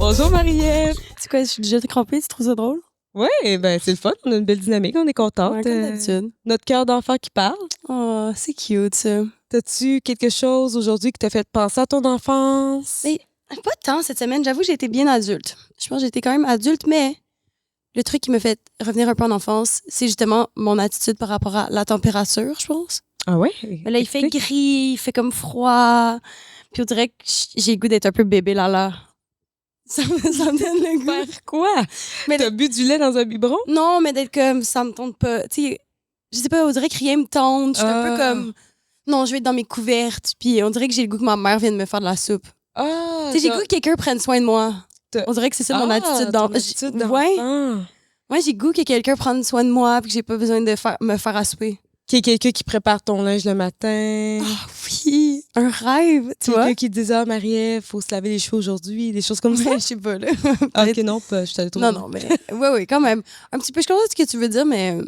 Bonjour Marie-Ève. C'est quoi, je suis déjà crampée, tu trouves ça drôle? Oui, ben c'est le fun, on a une belle dynamique, on est contente. Ouais, comme d'habitude. Notre cœur d'enfant qui parle. Oh, c'est cute, ça. T'as-tu quelque chose aujourd'hui qui t'a fait penser à ton enfance? Mais pas tant cette semaine, j'avoue, j'ai été bien adulte. Je pense que j'ai été quand même adulte, mais le truc qui me fait revenir un peu en enfance, c'est justement mon attitude par rapport à la température, je pense. Ah ouais? Mais là, il fait gris, il fait comme froid. Puis on dirait que j'ai le goût d'être un peu bébé là. Ça me donne le goût. Faire quoi? Mais T'as bu du lait dans un biberon? Non, mais d'être comme, ça me tente pas. Tu sais, je sais pas, on dirait que rien me tente. Je suis un peu comme, non, je vais être dans mes couvertes. Puis on dirait que j'ai le goût que ma mère vienne me faire de la soupe. Ah! Tu sais, j'ai le goût que quelqu'un prenne soin de moi. On dirait que c'est ça mon attitude d'enfant. Ouais. Moi, j'ai le goût que quelqu'un prenne soin de moi puis que j'ai pas besoin de me faire à souper. Qu'il y ait quelqu'un qui prépare ton linge le matin. Ah oui, un rêve, tu vois. Quelqu'un qui te dise, ah Marie-Ève, faut se laver les cheveux aujourd'hui, des choses comme ça. Je sais pas, là. Ah, ok, non, je suis allée trop loin. Non, mais oui, quand même. Un petit peu, je comprends ce que tu veux dire, mais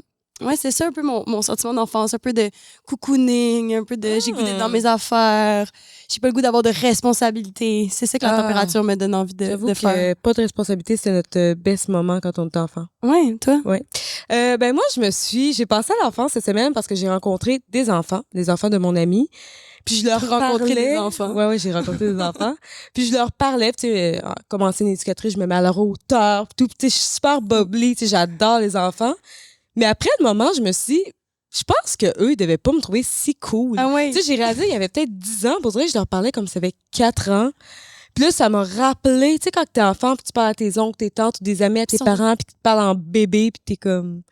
ouais, c'est ça un peu mon sentiment d'enfance. Un peu de cocooning, un peu de j'ai le goût d'être dans mes affaires. J'ai pas le goût d'avoir de responsabilité. C'est ça que la température me donne envie de faire. Pas de responsabilité, c'est notre best moment quand on est enfant. Ouais, toi? Ouais. Ben moi, j'ai pensé à l'enfance cette semaine parce que j'ai rencontré des enfants de mon ami. Puis je leur rencontré parlais. des enfants. Ouais, j'ai rencontré des enfants. Puis je leur parlais, tu sais, comme ancienne éducatrice, je me mets à leur hauteur, tout. Tu sais, je suis super bubbly, tu sais, j'adore les enfants. Mais après le moment, je me suis dit, je pense que eux, ils devaient pas me trouver si cool. Ah ouais. Tu sais, j'ai réalisé, il y avait peut-être 10 ans, pour vrai, je leur parlais comme ça avait 4 ans. Puis là, ça m'a rappelé, tu sais, quand t'es enfant, puis tu parles à tes oncles, tes tantes ou des amis à tes parents, puis tu te parles en bébé, puis t'es comme...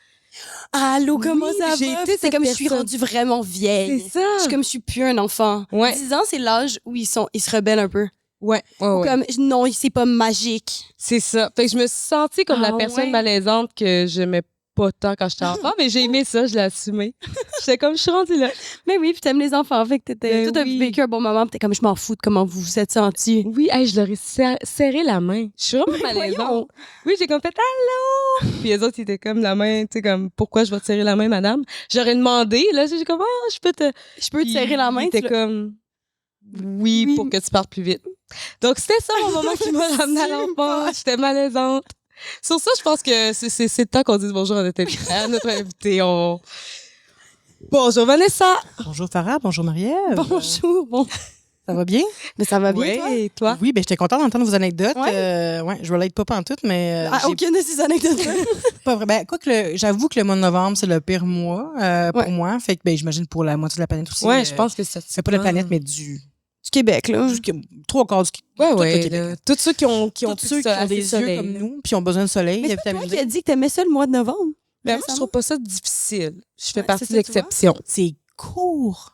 Allô, comment Oui, ça j'ai va? été C'est comme je suis personne. rendue vraiment vieille. C'est ça. Je suis comme je suis plus un enfant. Ouais. 10 ans, c'est l'âge où ils se rebellent un peu. Ouais. Ou comme, non, c'est pas magique. C'est ça. Fait que je me suis sentie comme la personne malaisante que j'aimais pas tant quand j'étais enfant, mais j'ai aimé ça, je l'ai assumé. J'étais comme, je suis rendue là. Mais oui, puis t'aimes les enfants, fait que toi, t'as vécu un bon moment, puis t'es comme, je m'en fous de comment vous vous êtes sentis. Oui, hey, je leur ai serré la main. Je suis vraiment malaisante. Oui, j'ai comme fait allô. Puis les autres, ils étaient comme la main, tu sais, comme pourquoi je vais te serrer la main, madame. J'aurais demandé, là, j'ai comme je peux te serrer la main. C'était comme oui, pour que tu partes plus vite. Donc c'était ça mon moment qui m'a ramené à l'enfance. J'étais malaisante. Sur ça, je pense que c'est le temps qu'on dise bonjour à notre invité. Bonjour Vanessa. Bonjour Farah, bonjour Marie-Ève. Bonjour, bon. Ça va bien? Mais ça va bien, Oui, toi? et toi? Oui, ben j'étais contente d'entendre vos anecdotes. Ouais. Je relate pas pantoute, mais... aucune de ces anecdotes. pas vrai. Ben, j'avoue que le mois de novembre, c'est le pire mois pour moi. Fait que, ben, j'imagine pour la moitié de la planète aussi. Ouais, je pense que c'est pas la planète, mais du Québec, là. Trois quarts du Québec. Tous ceux qui ont tous ceux qui ont des yeux comme nous, puis ont besoin de soleil. Mais c'est toi qui as dit que t'aimais ça le mois de novembre. Ben, moi, je trouve pas ça difficile. Je fais partie de ça, l'exception. C'est court.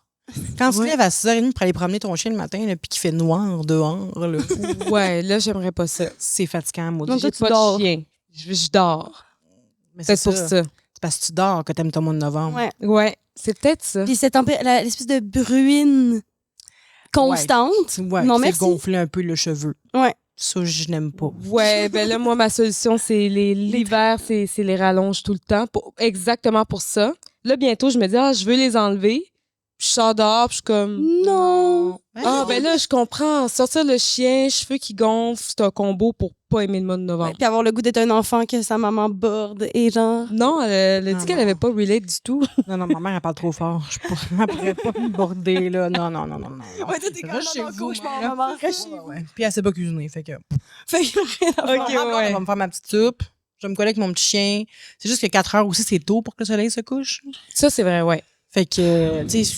Quand tu te lèves à 6h30 pour aller promener ton chien le matin, là, puis qu'il fait noir dehors, là, ouais, là, j'aimerais pas ça. C'est fatigant, moi. Donc, j'ai pas de chien. Je dors. Mais c'est pour ça. C'est parce que tu dors que t'aimes ton mois de novembre. Ouais, c'est peut-être ça. Puis l'espèce de bruine constante. Ouais, non, c'est gonfler un peu le cheveu. Ouais. Ça, je n'aime pas. Ouais, ben là, moi, ma solution, c'est l'hiver, c'est les rallonges tout le temps. Exactement pour ça. Là, bientôt, je me dis, je veux les enlever. Puis je sors dehors, puis je suis comme... Non! Ben là, je comprends. Sortir le chien, cheveux qui gonflent, c'est un combo pour pas aimer le mois de novembre. Ouais, puis avoir le goût d'être un enfant que sa maman borde et genre... Non, elle a dit qu'elle avait pas relate du tout. Non, ma mère, elle parle trop fort. Elle pourrait pas me border, là. Non. Ouais, t'es quand même dans cauchemar, maman. Ouais. Puis elle sait pas cuisiner, fait que... ouais. Elle va me faire ma petite soupe. Je vais me coller avec mon petit chien. C'est juste que 4 heures aussi, c'est tôt pour que le soleil se couche. Ça, c'est vrai, ouais. Fait que, tu sais,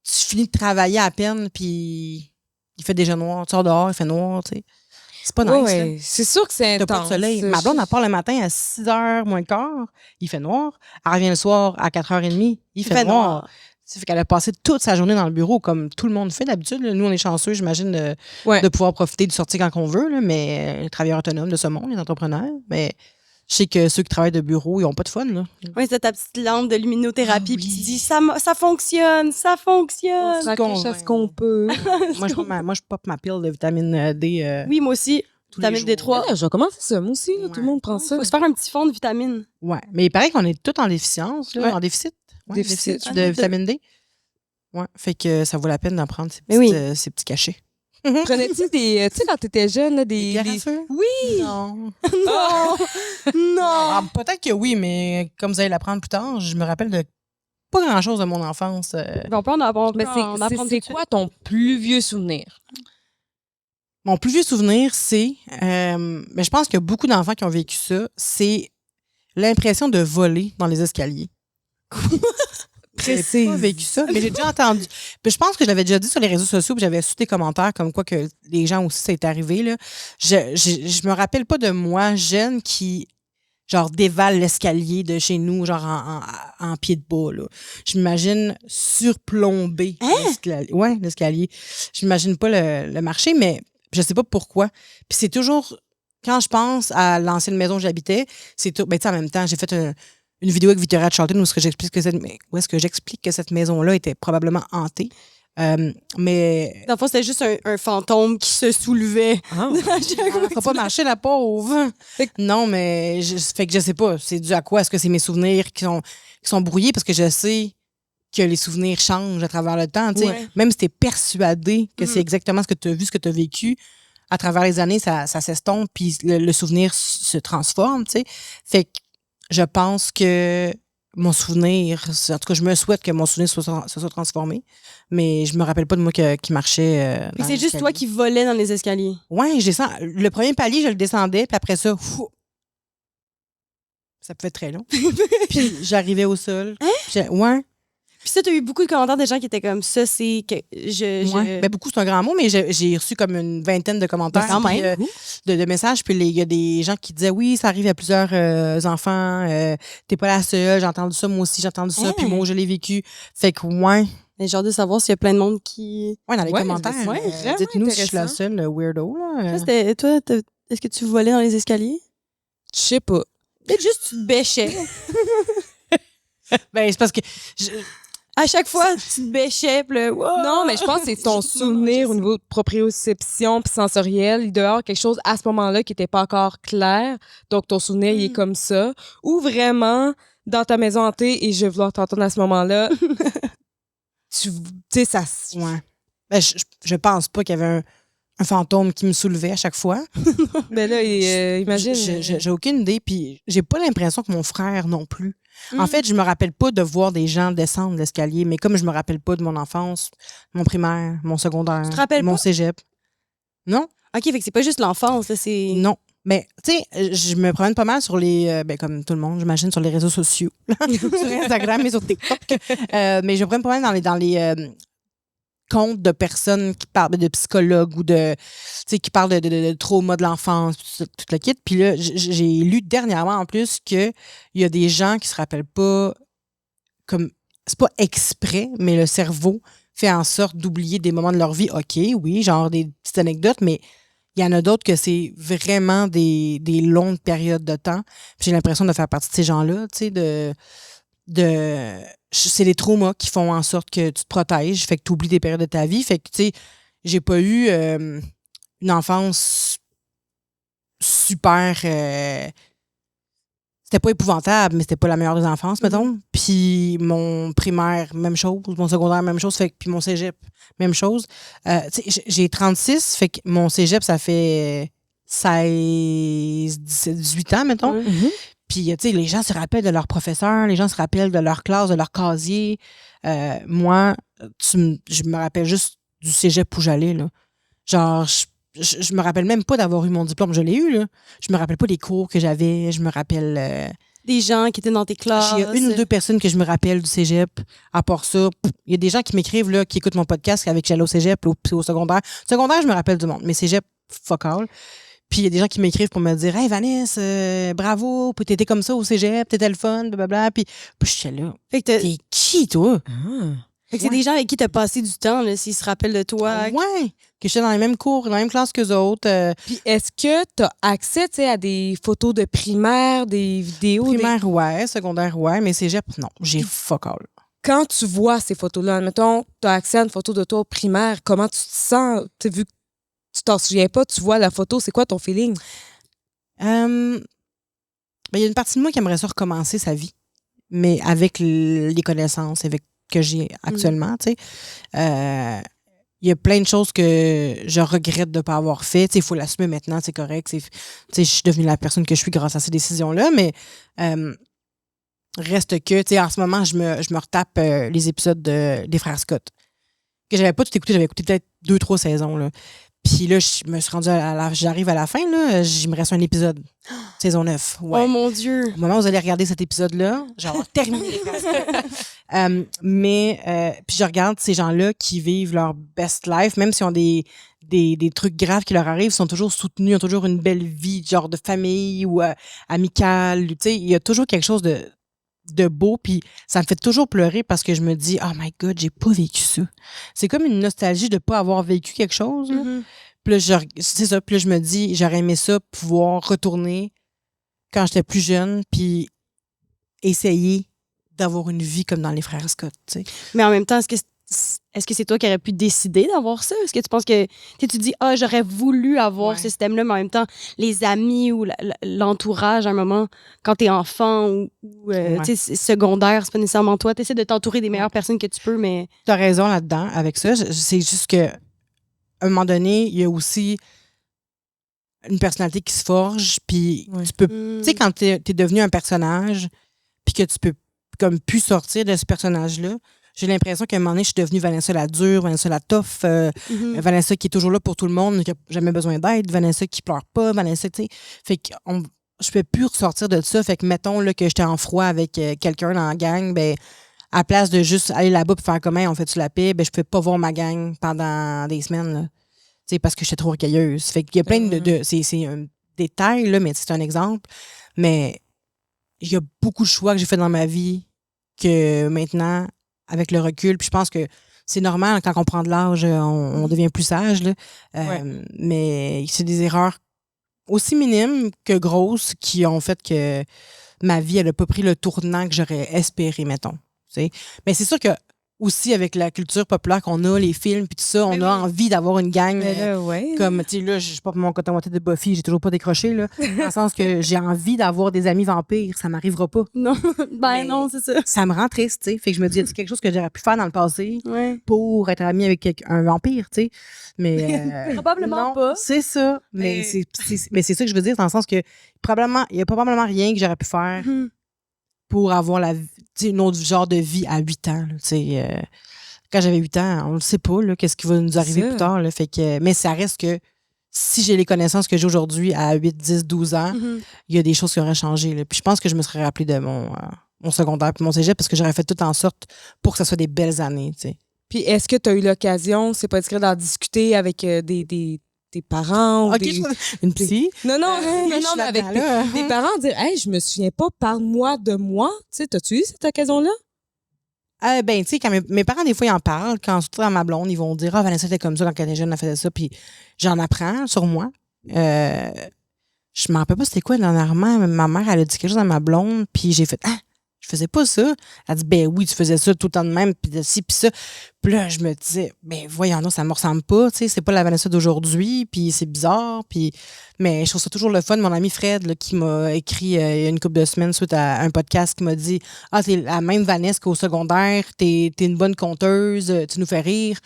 tu finis de travailler à peine, puis il fait déjà noir. Tu sors dehors, il fait noir, tu sais. C'est pas nice. Ouais, c'est sûr que c'est intense. T'as pas de soleil. Ma blonde, elle part le matin à 6h moins le quart, il fait noir. Elle revient le soir à 4h30, il fait noir. Ça fait qu'elle a passé toute sa journée dans le bureau, comme tout le monde fait d'habitude. Nous, on est chanceux, j'imagine, de pouvoir profiter du sortir quand on veut, là, mais les travailleurs autonomes de ce monde, les entrepreneurs. Mais je sais que ceux qui travaillent de bureau, ils n'ont pas de fun, là. Oui, c'est ta petite lampe de luminothérapie, puis tu dis, ça fonctionne, ça fonctionne. On se raccroche à ce qu'on peut. moi, je pop ma pile de vitamine D. Oui, moi aussi. Vitamine D3. Là, je vais commencer ça, moi aussi. Là, tout le monde prend ça. Faut se faire un petit fond de vitamine. Ouais, mais il paraît qu'on est tous en déficience, là, en déficit. Ouais, déficit de vitamine D. Ouais, fait que ça vaut la peine d'en prendre ces petits cachets. Prenais-tu des... tu sais, quand t'étais jeune, là, Des bières à feu? Oui! Non. Non! Non! Ah, peut-être que oui, mais comme vous allez l'apprendre plus tard, je me rappelle de pas grand-chose de mon enfance. On peut en apprendre. Mais c'est quoi ton plus vieux souvenir? Mon plus vieux souvenir, c'est, mais je pense qu'il y a beaucoup d'enfants qui ont vécu ça, c'est l'impression de voler dans les escaliers. J'ai pas vécu ça, mais j'ai déjà entendu. Puis je pense que je l'avais déjà dit sur les réseaux sociaux, puis j'avais su des commentaires comme quoi que les gens aussi, ça est arrivé. Là. Je me rappelle pas de moi, jeune, qui genre dévale l'escalier de chez nous, genre en pied de bas. Là. Je m'imagine surplomber l'escalier. Ouais, l'escalier. Je m'imagine pas le marcher, mais je sais pas pourquoi. Puis c'est toujours, quand je pense à l'ancienne maison où j'habitais, c'est tout. Ben, tu sais, en même temps, j'ai fait une vidéo avec Victoria de Charlton où est-ce que j'explique que cette maison-là était probablement hantée. Mais. Dans le fond, c'était juste un fantôme qui se soulevait. Ah. Elle fera pas marcher, la pauvre. Non, mais fait que je sais pas. C'est dû à quoi? Est-ce que c'est mes souvenirs qui sont brouillés? Parce que je sais que les souvenirs changent à travers le temps. Tu sais. Ouais. Même si t'es persuadé que c'est exactement ce que tu as vu, ce que tu as vécu, à travers les années, ça s'estompe, puis le souvenir se transforme. Tu sais. Fait que je pense que mon souvenir, en tout cas, je me souhaite que mon souvenir se soit transformé, mais je me rappelle pas de moi qui marchait. Fait que c'est juste toi qui volais dans les escaliers. Ouais, le premier palier, je le descendais, puis après ça, ça pouvait être très long. Puis j'arrivais au sol. Ouais. Puis ça, t'as eu beaucoup de commentaires de gens qui étaient comme ça, c'est que Ouais. Ben, beaucoup, c'est un grand mot, mais j'ai reçu comme une vingtaine de commentaires. Quand même. De messages. Puis il y a des gens qui disaient oui, ça arrive à plusieurs enfants. T'es pas la seule. J'ai entendu ça, moi aussi, j'ai entendu ça. Puis moi, je l'ai vécu. Fait que, ouais. Mais j'ai hâte de savoir s'il y a plein de monde qui. Ouais, dans les Ouais, commentaires. ouais, vraiment Dites-nous si je suis la intéressant. seule weirdo. Là. Toi, est-ce que tu volais dans les escaliers? Je sais pas. Peut-être juste tu te bêchais. Ben, c'est parce que. À chaque fois, tu te bêchais, puis là, wow! Non, mais je pense que c'est ton souvenir au niveau de proprioception puis sensoriel. Il doit y avoir quelque chose à ce moment-là qui n'était pas encore clair. Donc, ton souvenir, il est comme ça. Ou vraiment, dans ta maison hantée, et je vais vouloir t'entendre à ce moment-là, tu sais, ça... Ouais. Ben, je pense pas qu'il y avait un fantôme qui me soulevait à chaque fois. Ben là, imagine... J'ai aucune idée, puis j'ai pas l'impression que mon frère non plus. En fait, je me rappelle pas de voir des gens descendre l'escalier, mais comme je me rappelle pas de mon enfance, mon primaire, mon secondaire, te rappelles mon pas? cégep. Non, OK, fait que c'est pas juste l'enfance, là, c'est... non. Mais, tu sais, je me promène pas mal sur les, ben, comme tout le monde, j'imagine, sur les réseaux sociaux. Sur Instagram et sur TikTok. Mais je me promène pas mal dans les comptes de personnes qui parlent de psychologues ou de, tu sais, qui parlent de trauma de l'enfance, tout le kit. Puis là, j'ai lu dernièrement, en plus, qu'il y a des gens qui se rappellent pas, comme, c'est pas exprès, mais le cerveau fait en sorte d'oublier des moments de leur vie. OK, oui, genre des petites anecdotes, mais il y en a d'autres que c'est vraiment des longues périodes de temps. Puis j'ai l'impression de faire partie de ces gens-là, tu sais, c'est les traumas qui font en sorte que tu te protèges, fait que tu oublies des périodes de ta vie. Fait que, tu sais, j'ai pas eu une enfance super... c'était pas épouvantable, mais c'était pas la meilleure des enfances, mettons. Puis mon primaire, même chose. Mon secondaire, même chose. Fait que, puis mon cégep, même chose. Tu sais, j'ai 36, fait que mon cégep, ça fait 16, 17, 18 ans, mettons. Mhm. Puis, tu sais, les gens se rappellent de leurs professeurs, les gens se rappellent de leur classe, de leur casier. Moi, je me rappelle juste du cégep où j'allais, là. Genre, je me rappelle même pas d'avoir eu mon diplôme. Je l'ai eu, là. Je me rappelle pas des cours que j'avais. Je me rappelle... Des gens qui étaient dans tes classes. il y a une ou deux personnes que je me rappelle du cégep. À part ça, il y a des gens qui m'écrivent, là, qui écoutent mon podcast avec j'allais au cégep ou au secondaire. Secondaire, je me rappelle du monde. Mais cégep, fuck all. Puis il y a des gens qui m'écrivent pour me dire « Hey, Vanessa, bravo, puis t'étais comme ça au cégep, t'étais le fun, blablabla. » Puis j'étais là. Fait que T'es qui, toi? Fait que c'est des gens avec qui t'as passé du temps, là, s'ils se rappellent de toi. Ouais, que j'étais dans les mêmes cours, dans la même classe qu'eux autres. Puis est-ce que tu as accès, tu sais, à des photos de primaire, des vidéos? Primaire, ouais. Secondaire, ouais. Mais cégep, non. J'ai fuck all. Quand tu vois ces photos-là, admettons, tu as accès à une photo de toi au primaire, comment tu te sens? Tu sais, vu que tu t'en souviens pas, tu vois la photo, c'est quoi ton feeling? Ben, il y a une partie de moi qui aimerait ça recommencer sa vie, mais avec les connaissances que j'ai actuellement, tu sais. il y a plein de choses que je regrette de ne pas avoir fait. Il faut l'assumer maintenant, c'est correct. Je suis devenue la personne que je suis grâce à ces décisions-là, mais reste que, en ce moment, je me retape les épisodes des Frères Scott. Que j'avais pas tout écouté, j'avais écouté peut-être 2-3 saisons. Là. Puis là, je me suis rendue j'arrive à la fin, là, il me reste un épisode. Saison 9. Ouais. Oh mon Dieu! Au moment où vous allez regarder cet épisode-là, genre terminé les Frères Scott. Puis je regarde ces gens-là qui vivent leur best life, même s'ils ont des trucs graves qui leur arrivent, ils sont toujours soutenus, ils ont toujours une belle vie, genre de famille ou amicale. Tu sais, il y a toujours quelque chose de beau, puis ça me fait toujours pleurer parce que je me dis, oh my God, j'ai pas vécu ça. C'est comme une nostalgie de pas avoir vécu quelque chose. Là. Mm-hmm. Puis là, c'est ça, puis là, je me dis, j'aurais aimé ça, pouvoir retourner quand j'étais plus jeune, puis essayer d'avoir une vie comme dans les Frères Scott, tu sais. Mais en même temps, est-ce que c'est toi qui aurais pu décider d'avoir ça? Est-ce que tu penses que tu dis, j'aurais voulu avoir ce système-là, mais en même temps, les amis ou l'entourage, à un moment, quand t'es enfant ou tu sais, secondaire, c'est pas nécessairement toi, t'essaies de t'entourer des meilleures personnes que tu peux, mais... T'as raison là-dedans avec ça. C'est juste que à un moment donné, il y a aussi une personnalité qui se forge, puis tu peux... Tu sais, quand t'es devenu un personnage, puis que tu peux comme plus sortir de ce personnage-là, j'ai l'impression qu'à un moment donné, je suis devenue Vanessa la dure, Vanessa la tough, Vanessa qui est toujours là pour tout le monde, qui n'a jamais besoin d'aide, Vanessa qui pleure pas, Vanessa, tu sais. Fait que je peux plus ressortir de ça. Fait que, mettons là, que j'étais en froid avec quelqu'un dans la gang, ben à place de juste aller là-bas pour faire comment on fait-tu la paix, ben je peux pas voir ma gang pendant des semaines, là. Tu sais, parce que j'étais trop orgueilleuse. Fait qu'il y a plein c'est un détail, là, mais c'est un exemple. Mais il y a beaucoup de choix que j'ai fait dans ma vie que maintenant, avec le recul, puis je pense que c'est normal, quand on prend de l'âge, on devient plus sage, là. Mais c'est des erreurs aussi minimes que grosses qui ont fait que ma vie, elle n'a pas pris le tournant que j'aurais espéré, mettons. T'sais. Mais c'est sûr que aussi avec la culture populaire qu'on a, les films puis tout ça, on a envie d'avoir une gang comme, tu sais, là, je suis pas pour mon coton de Buffy, j'ai toujours pas décroché, là, dans le sens que j'ai envie d'avoir des amis vampires, ça m'arrivera pas. Non, non, c'est ça. Ça me rend triste, tu sais. Fait que je me dis, c'est quelque chose que j'aurais pu faire dans le passé pour être amie avec un vampire, tu sais. Mais probablement non, pas. C'est ça. Mais c'est ça que je veux dire, dans le sens que il y a probablement rien que j'aurais pu faire pour avoir un autre genre de vie à 8 ans. Là, quand j'avais 8 ans, on ne sait pas qu'est-ce qui va nous arriver plus tard. Là, fait que, mais ça reste que si j'ai les connaissances que j'ai aujourd'hui à 8, 10, 12 ans, il y a des choses qui auraient changé. Là. Puis je pense que je me serais rappelé de mon secondaire et mon cégep parce que j'aurais fait tout en sorte pour que ce soit des belles années. T'sais. Puis est-ce que tu as eu l'occasion, c'est pas discret, d'en discuter avec tes parents ou une psy? Non, mais avec des parents, dire « Hey, je me souviens pas, parle-moi de moi. » Tu sais, t'as-tu eu cette occasion-là? Ben, tu sais, quand mes parents, des fois, ils en parlent. Quand surtout à ma blonde, ils vont dire « Ah, Vanessa était comme ça quand elle était jeune, elle faisait ça. » Puis j'en apprends sur moi. Je m'en rappelle pas c'était quoi dernièrement. Ma mère, elle a dit quelque chose à ma blonde, puis j'ai fait « Ah! » Je faisais pas ça. Elle dit, ben oui, tu faisais ça tout le temps de même, puis de ci, puis ça. Puis là, je me disais, ben voyons, non, ça me ressemble pas, tu sais, c'est pas la Vanessa d'aujourd'hui, puis c'est bizarre, puis... Mais je trouve ça toujours le fun. Mon ami Fred, là, qui m'a écrit il y a une couple de semaines suite à un podcast qui m'a dit, ah, t'es la même Vanessa qu'au secondaire, t'es une bonne conteuse, tu nous fais rire.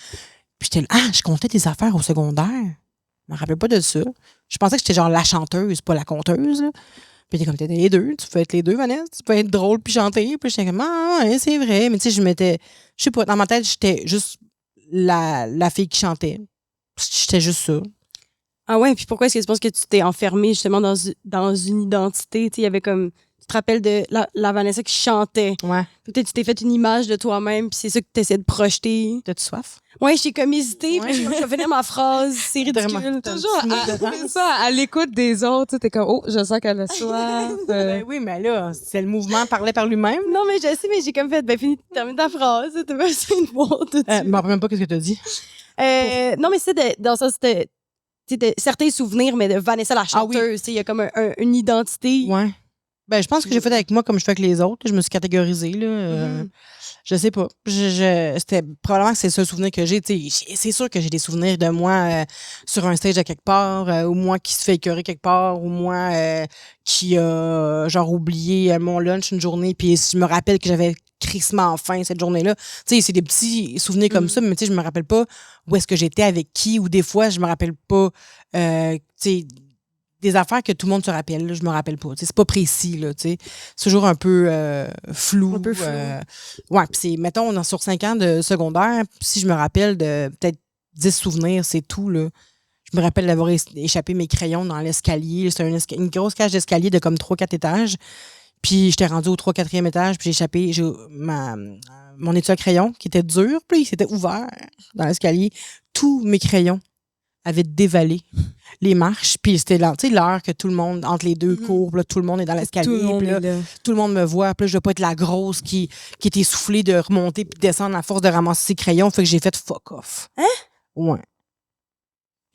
Puis j'étais là, ah, je comptais tes affaires au secondaire. Je me rappelais pas de ça. Je pensais que j'étais genre la chanteuse, pas la conteuse, là. Puis t'es comme, t'es les deux, tu peux être les deux, Vanessa, tu peux être drôle puis chanter. Puis j'étais comme, ah, ouais, c'est vrai. Mais tu sais, je sais pas, dans ma tête, j'étais juste la fille qui chantait. J'étais juste ça. Ah ouais, puis pourquoi est-ce que tu penses que tu t'es enfermée justement dans une identité? Tu sais, il y avait comme, tu te rappelles de la Vanessa qui chantait. Ouais. Peut-être que tu t'es fait une image de toi-même, puis c'est ça que tu essaies de projeter. T'as-tu soif? Ouais, j'ai comme hésité, puis je vais finir ma phrase, c'est ridicule. Toujours à l'écoute des autres, t'es comme, oh, je sens qu'elle a soif. Ben oui, mais là, c'est le mouvement parlait par lui-même. Non, mais je sais, mais j'ai comme fait, ben finis de terminer ta phrase, t'as pas besoin de voir tout de suite. Je me rappelle même pas ce que t'as dit. Non, mais c'est dans ça, c'était certains souvenirs, mais de Vanessa la chanteuse, il y a comme une identité. Ouais. Ben, je pense que j'ai fait avec moi comme je fais avec les autres. Je me suis catégorisée, là. Je sais pas. C'était probablement que c'est ça le souvenir que j'ai. C'est sûr que j'ai des souvenirs de moi sur un stage à quelque part, ou moi qui se fait écœurer quelque part, ou moi qui a genre oublié mon lunch une journée, puis je me rappelle que j'avais crissement faim cette journée-là. Tu sais, c'est des petits souvenirs comme ça, mais tu sais, je me rappelle pas où est-ce que j'étais avec qui, ou des fois, je me rappelle pas, tu sais, des affaires que tout le monde se rappelle, là, je me rappelle pas. C'est pas précis, là, tu sais. C'est toujours un peu flou. Un peu flou. Ouais, puis c'est, mettons, sur 5 ans de secondaire, si je me rappelle de peut-être 10 souvenirs, c'est tout, là. Je me rappelle d'avoir échappé mes crayons dans l'escalier. C'était une grosse cage d'escalier de comme 3-4 étages. Puis j'étais rendue au 3-4e étage, puis j'ai échappé mon étui à crayon, qui était dur, puis il s'était ouvert dans l'escalier. Tous mes crayons avaient dévalé les marches, puis c'était l'heure que tout le monde, entre les deux courbes, là, tout le monde est dans l'escalier, puis là, tout le monde me voit, puis là, je dois pas être la grosse qui est essoufflée de remonter puis de descendre à force de ramasser ses crayons, fait que j'ai fait fuck off. Hein? Ouais.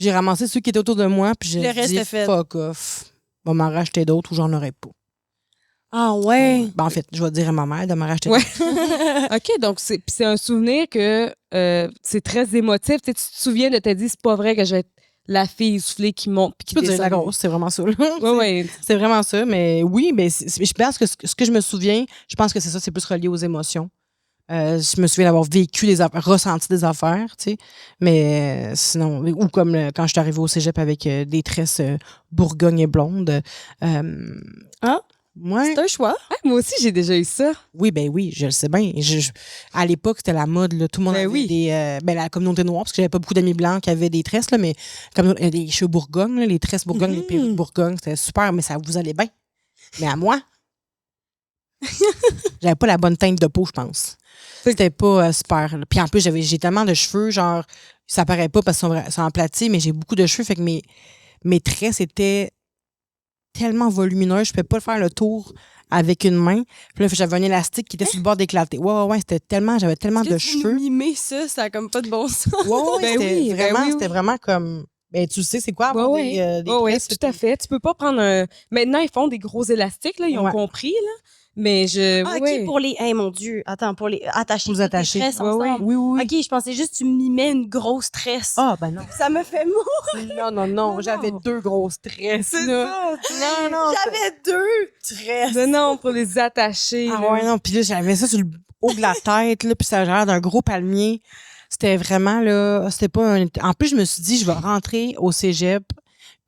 J'ai ramassé ceux qui étaient autour de moi, puis j'ai dit fuck off. On m'en racheter d'autres ou j'en aurais pas. Ah ouais? Ben, en fait, je vais dire à ma mère de m'en racheter Ouais. d'autres. OK, donc c'est un souvenir que c'est très émotif. Tu te souviens de te dire, c'est pas vrai que je vais être la fille essoufflée qui monte puis qui Tu peux dire descend. la grosse, c'est vraiment ça. Là. Ouais. C'est vraiment ça, mais oui, mais je pense que ce que je me souviens, je pense que c'est ça, c'est plus relié aux émotions. Je me souviens d'avoir vécu des affaires, ressenti des affaires, tu sais. Mais sinon, ou comme quand je suis arrivée au cégep avec des tresses bourgogne et blondes. Ah? Ouais. C'est un choix. Ah, moi aussi, j'ai déjà eu ça. Oui, ben oui, je le sais bien. À l'époque, c'était la mode, là. Tout le monde Ben avait oui. la communauté noire, parce que j'avais pas beaucoup d'amis blancs qui avaient des tresses, là, mais comme des cheveux bourgogne, là, les tresses bourgogne, les perruques bourgogne, c'était super, mais ça vous allait bien. Mais à moi, j'avais pas la bonne teinte de peau, je pense. C'était pas super. Là. Puis en plus, j'ai tellement de cheveux, genre, ça paraît pas parce qu'ils sont aplatis, mais j'ai beaucoup de cheveux, fait que mes tresses étaient tellement volumineuses, je pouvais pas faire le tour avec une main. Puis là, j'avais un élastique qui était sur le bord d'éclater. Ouais, j'avais tellement de cheveux. Mimer ça a comme pas de bon sens. Ouais, Ben oui, c'était vraiment comme. Ben, tu sais, c'est quoi avoir des ouais, tresses, tout à fait. Tu peux pas prendre un. Maintenant, ils font des gros élastiques, là, ils ont Ouais. compris, là. Mais OK, pour les... Hey, mon Dieu. Attends, pour les attacher. Vous attacher. Les tresses Ouais, ouais. ensemble. Oui. OK, je pensais juste que tu mimais une grosse tresse. Ah, ben non. Ça me fait mourir. Non, j'avais 2 grosses tresses. C'est là. ça. Non. J'avais 2 tresses. non, pour les attacher. Ah là. ouais, non. Puis là, j'avais ça sur le haut de la tête, là, puis ça avait l'air d'un gros palmier. C'était vraiment, là, c'était pas un... En plus, je me suis dit, je vais rentrer au cégep,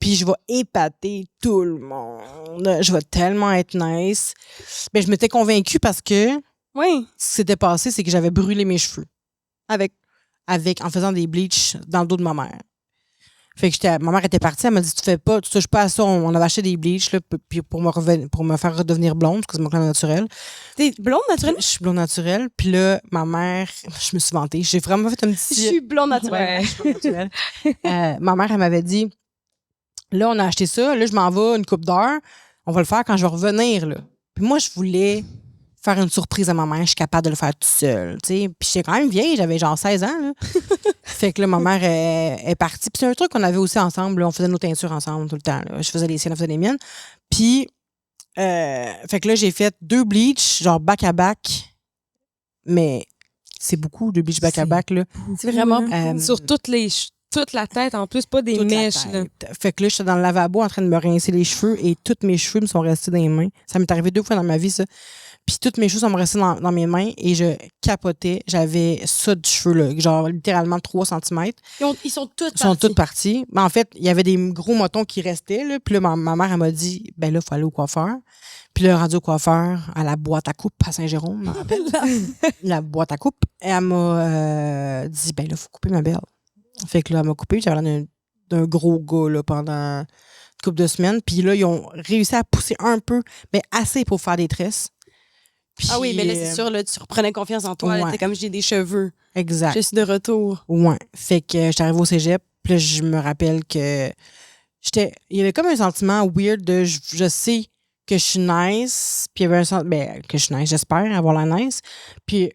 puis je vais épater tout le monde. Je vais tellement être nice. Mais je m'étais convaincue parce que Oui. ce qui s'était passé, c'est que j'avais brûlé mes cheveux Avec... en faisant des bleachs dans le dos de ma mère. Fait que ma mère était partie, elle m'a dit, tu touches pas à ça. On avait acheté des bleachs, là, puis pour me faire redevenir blonde, parce que c'est mon clan naturel. T'es blonde naturelle? Je suis blonde naturelle. Puis là, ma mère, je me suis vantée. J'ai vraiment fait un petit... Je suis blonde naturelle. Ouais. Ma mère, elle m'avait dit, là, on a acheté ça, là, je m'en vais une couple d'heures. On va le faire quand je vais revenir, là. Puis moi, je voulais faire une surprise à ma mère. Je suis capable de le faire toute seule, tu sais. Puis j'étais quand même vieille, j'avais genre 16 ans, là. Fait que là, ma mère est partie. Puis c'est un truc qu'on avait aussi ensemble, là. On faisait nos teintures ensemble tout le temps, là. Je faisais les siennes, elle faisait les miennes. Puis, fait que là, j'ai fait 2 bleachs, genre back-à-back. Mais c'est beaucoup de bleach back-à-back, là. C'est vraiment... Sur toute la tête, en plus, pas des Toute la mèches. Là. tête. Fait que là, j'étais dans le lavabo en train de me rincer les cheveux et tous mes cheveux me sont restés dans les mains. Ça m'est arrivé 2 fois dans ma vie, ça. Puis toutes mes cheveux sont restés dans mes mains et je capotais. J'avais ça de cheveux, là, genre littéralement 3 cm. Ils sont toutes Ils sont toutes partis. Mais en fait, il y avait des gros motons qui restaient. Là. Puis là, ma mère, elle m'a dit, ben là, il faut aller au coiffeur. Puis là, rendu au coiffeur, à la boîte à coupe à Saint-Jérôme, je me rappelle. La boîte à coupe. Et elle m'a dit, ben là, il faut couper ma belle. Fait que là, elle m'a coupé. J'avais l'air d'un gros gars là, pendant une couple de semaines. Puis là, ils ont réussi à pousser un peu, mais assez pour faire des tresses. Puis, Ah oui, mais là, c'est sûr, là, tu reprenais confiance en toi. Ouais. T'es comme, j'ai des cheveux. Exact. Je suis de retour. Ouais. Fait que j'étais arrivée au cégep. Puis là, je me rappelle que il y avait comme un sentiment weird de je sais que je suis nice. Puis il y avait un sentiment, que je suis nice, j'espère avoir la nice. Puis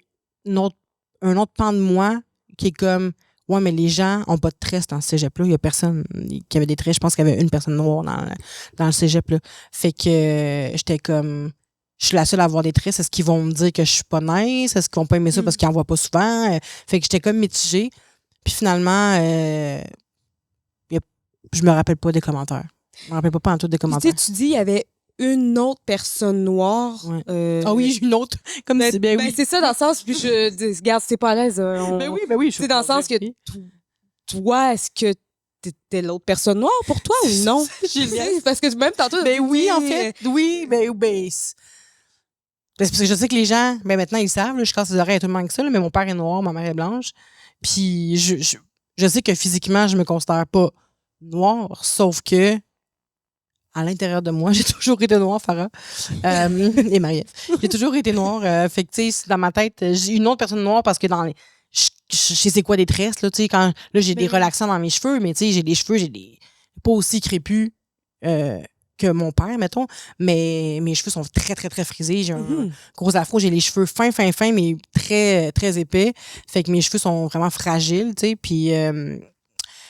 un autre pan de moi qui est comme, Ouais, mais les gens ont pas de tresses dans ce cégep-là. Il y a personne qui avait des tresses. Je pense qu'il y avait une personne noire dans le cégep-là. Fait que j'étais comme... Je suis la seule à avoir des tresses. Est-ce qu'ils vont me dire que je suis pas nice? Est-ce qu'ils vont pas aimer ça parce qu'ils en voient pas souvent? Fait que j'étais comme mitigée. Puis finalement, je me rappelle pas des commentaires. Je me rappelle pas en tout des commentaires. Tu dis, il y avait une autre personne noire. Ouais. Ah oui, une autre. Comme ben, c'est bien, oui. c'est ça, dans le sens, puis regarde, si t'es pas à l'aise. Ben oui. C'est dans le sens que toi, est-ce que t'étais l'autre personne noire pour toi ou non? Parce que même tantôt. Ben oui, en fait. Oui, ben. Parce que je sais que les gens, ben maintenant, ils savent, là, je casse les oreilles à tout le monde que ça, là, mais mon père est noir, ma mère est blanche. Puis je sais que physiquement, je me considère pas noire, sauf que à l'intérieur de moi, j'ai toujours été noire, Farah. Et Marie-Ève. J'ai toujours été noire. Fait que, tu sais, dans ma tête, j'ai une autre personne noire parce que dans les. Je sais c'est quoi des tresses, là, tu sais, quand. Là, j'ai des relaxants dans mes cheveux, mais tu sais, j'ai des cheveux, j'ai des. Pas aussi crépus que mon père, mettons. Mais mes cheveux sont très, très, très frisés. J'ai un gros afro. J'ai les cheveux fins, mais très, très épais. Fait que mes cheveux sont vraiment fragiles, tu sais. Puis.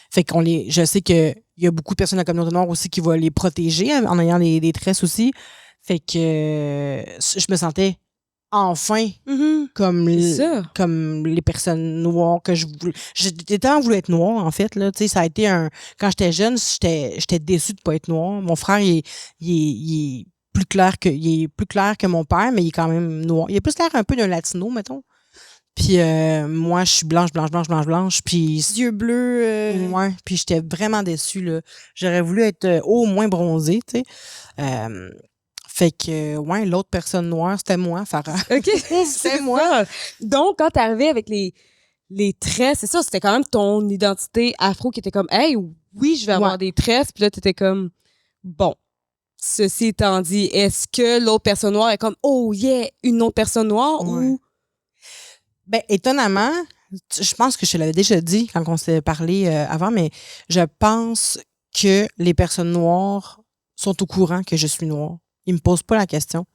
Fait qu'on je sais que il y a beaucoup de personnes de la communauté noire aussi qui vont les protéger en ayant des tresses aussi. Fait que je me sentais enfin comme les personnes noires que je voulais. J'ai tellement voulu être noire, en fait, là. Tu sais, ça a été quand j'étais jeune, j'étais déçue de pas être noire. Mon frère, il est plus clair que mon père, mais il est quand même noir. Il est plus clair un peu d'un latino, mettons. Puis moi, je suis blanche. Puis yeux bleus. Ouais, puis j'étais vraiment déçue, là. J'aurais voulu être au moins bronzée, tu sais. Fait que, ouais, l'autre personne noire, c'était moi, Farah. OK, c'est moi. Donc, quand t'es arrivée avec les tresses, c'est ça, c'était quand même ton identité afro qui était comme, hey, oui, je vais avoir des tresses. Puis là, t'étais comme, bon. Ceci étant dit, est-ce que l'autre personne noire est comme, oh yeah, une autre personne noire ou... Ben, étonnamment, je pense que je te l'avais déjà dit quand on s'est parlé avant, mais je pense que les personnes noires sont au courant que je suis noire. Ils me posent pas la question.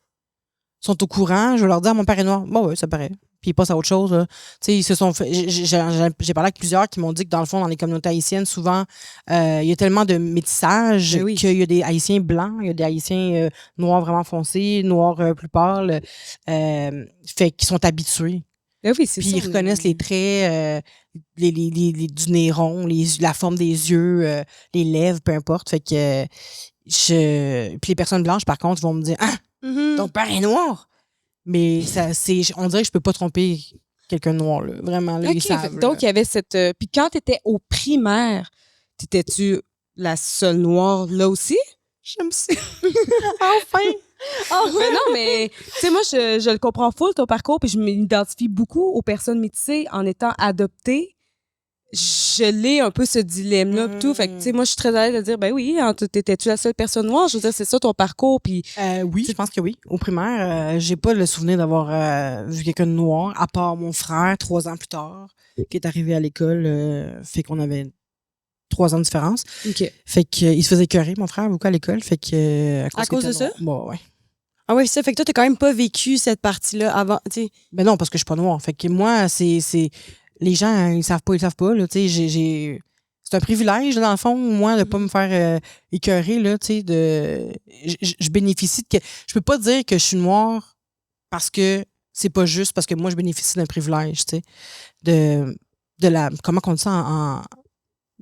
Ils sont au courant, je vais leur dire, mon père est noir. Bon, oui, ça paraît. Puis ils passent à autre chose. Tu sais, ils se sont fait. J'ai parlé avec plusieurs qui m'ont dit que dans le fond, dans les communautés haïtiennes, souvent, il y a tellement de métissage qu'il y a des Haïtiens blancs, il y a des Haïtiens noirs vraiment foncés, noirs plus pâles, fait qu'ils sont habitués. Ben oui, c'est puis ça, ils reconnaissent les traits du nez rond, la forme des yeux, les lèvres, peu importe. Fait que puis les personnes blanches, par contre, vont me dire ton père est noir. Mais on dirait que je peux pas tromper quelqu'un de noir, là. Vraiment, là, ils savent. Donc, il y avait cette... puis quand t'étais au primaire, t'étais-tu la seule noire là aussi? J'aime ça. Enfin! Mais non, mais tu sais, moi, je le comprends full, ton parcours, puis je m'identifie beaucoup aux personnes métissées en étant adoptée. Je l'ai un peu ce dilemme-là, tout. Fait que, tu sais, moi, je suis très à l'aise de dire, ben oui, t'étais-tu la seule personne noire? Je veux dire, c'est ça ton parcours, puis... Oui, je pense que oui. Au primaire, j'ai pas le souvenir d'avoir vu quelqu'un de noir, à part mon frère, 3 ans plus tard, qui est arrivé à l'école, fait qu'on avait 3 ans de différence. OK. Fait qu'il se faisait écœurer, mon frère, beaucoup à l'école. Fait que... À cause de ça? Bon, ouais. Ah oui, ça fait que toi, t'as quand même pas vécu cette partie-là avant, tu sais. Ben non, parce que je suis pas noire. Fait que moi, c'est les gens, ils savent pas, là, tu sais, c'est un privilège, là, dans le fond, moi, de pas me faire écœurer, là, tu sais, je bénéficie de... Je peux pas dire que je suis noire parce que c'est pas juste, parce que moi, je bénéficie d'un privilège, tu sais, de la... Comment on dit ça en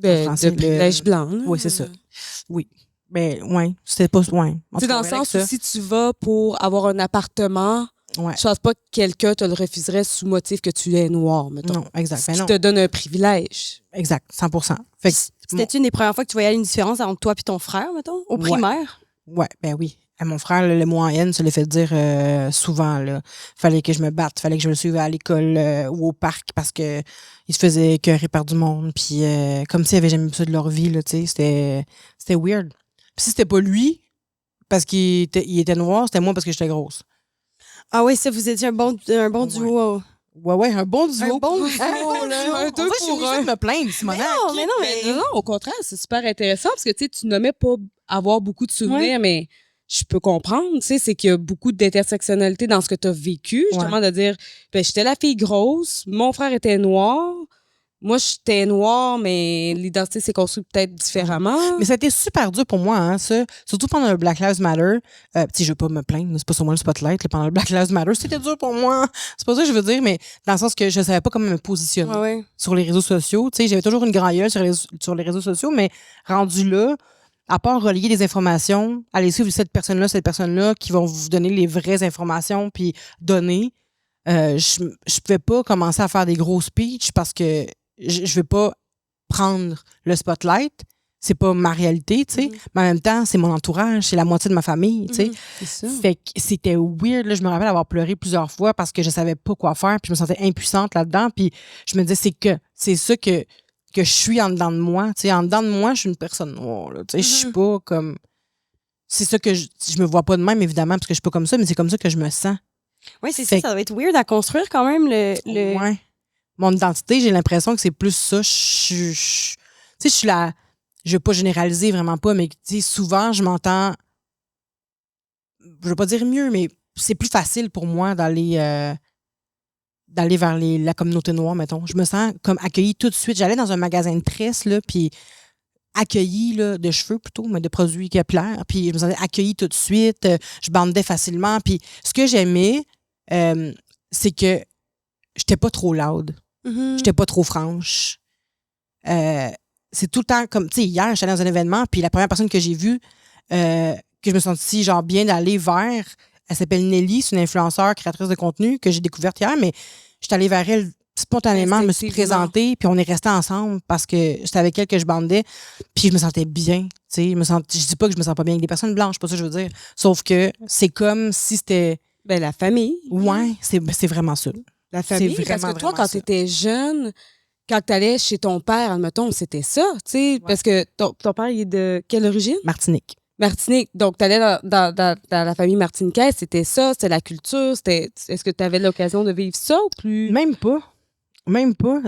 français? De privilège blanc. Oui, c'est ça. Oui. Mais, ouais, c'était pas... Ouais. C'est dans le sens où si tu vas pour avoir un appartement... Ouais. Je pense pas que quelqu'un te le refuserait sous motif que tu es noir, mettons. Non, exact. Ce qui te donne un privilège. Exact, 100%. Fait que c'était une des premières fois que tu voyais une différence entre toi et ton frère, mettons, au primaire? Ouais, ben oui. À mon frère, le mot en haine, se l'est fait dire souvent. Là. Fallait que je me batte, fallait que je le suive à l'école ou au parc parce que il se faisait écœurer par du monde. Puis comme s'il avait jamais vu ça de leur vie, là, tu sais, c'était weird. Puis si c'était pas lui, parce qu'il était noir, c'était moi parce que j'étais grosse. Ah oui, ça, vous étiez un bon duo. Ouais, un bon duo. Un bon duo, là. Un deux pour un. Me plaindre, Simona. Mais non, au contraire, c'est super intéressant parce que tu nommais pas avoir beaucoup de souvenirs, mais je peux comprendre, tu sais, c'est qu'il y a beaucoup d'intersectionnalité dans ce que tu as vécu, justement, de dire, ben, j'étais la fille grosse, mon frère était noir, moi, j'étais noire, mais l'identité s'est construite peut-être différemment. Mais ça a été super dur pour moi, hein, ça. Surtout pendant le Black Lives Matter. Je veux pas me plaindre, c'est pas sur moi le spotlight, là, pendant le Black Lives Matter. C'était dur pour moi. C'est pas ça que je veux dire, mais dans le sens que je savais pas comment me positionner Ouais. sur les réseaux sociaux. Tu sais, j'avais toujours une grande gueule sur les réseaux sociaux, mais rendu là, à part relier des informations, aller suivre cette personne-là, qui vont vous donner les vraies informations, puis donner, je pouvais pas commencer à faire des gros speeches parce que je veux pas prendre le spotlight. C'est pas ma réalité, tu sais. Mais en même temps, c'est mon entourage, c'est la moitié de ma famille, tu sais. C'est ça. Fait que c'était weird, là. Je me rappelle avoir pleuré plusieurs fois parce que je savais pas quoi faire, puis je me sentais impuissante là-dedans, puis je me disais, c'est ça que je suis en dedans de moi, tu sais. En dedans de moi, je suis une personne noire, là, tu sais. Je suis pas comme... C'est ça que je me vois pas de même, évidemment, parce que je suis pas comme ça, mais c'est comme ça que je me sens. Oui, c'est Fait ça doit être weird à construire quand même le... Ouais. Mon identité, j'ai l'impression que c'est plus ça. Tu sais, je suis là. Je veux pas généraliser vraiment pas, mais tu sais, souvent, je m'entends. Je veux pas dire mieux, mais c'est plus facile pour moi d'aller vers la communauté noire, mettons. Je me sens comme accueillie tout de suite. J'allais dans un magasin de tresse, là, puis accueillie, là, de cheveux plutôt, mais de produits capillaires. Puis je me sentais accueillie tout de suite. Je bandais facilement. Puis ce que j'aimais, c'est que j'étais pas trop loud. J'étais pas trop franche. C'est tout le temps comme, tu sais, hier, j'étais dans un événement, puis la première personne que j'ai vue, que je me sentis genre bien d'aller vers, elle s'appelle Nelly, c'est une influenceure, créatrice de contenu que j'ai découverte hier, mais j'étais allée vers elle spontanément, je me suis présentée, puis on est restés ensemble parce que c'était avec elle que je bandais, puis je me sentais bien, tu sais, je dis pas que je me sens pas bien avec des personnes blanches, c'est pas ça que je veux dire, sauf que c'est comme si c'était... Ben, la famille. Ouais, c'est vraiment ça. La famille, C'est parce vraiment, que toi, vraiment quand ça. tu étais jeune, quand tu allais chez ton père, admettons, c'était ça, tu sais, parce que ton père, il est de quelle origine? Martinique. Martinique. Donc, tu allais dans la famille martiniquaise, c'était ça, c'était la culture, est-ce que tu avais l'occasion de vivre ça ou plus? Même pas. Même pas.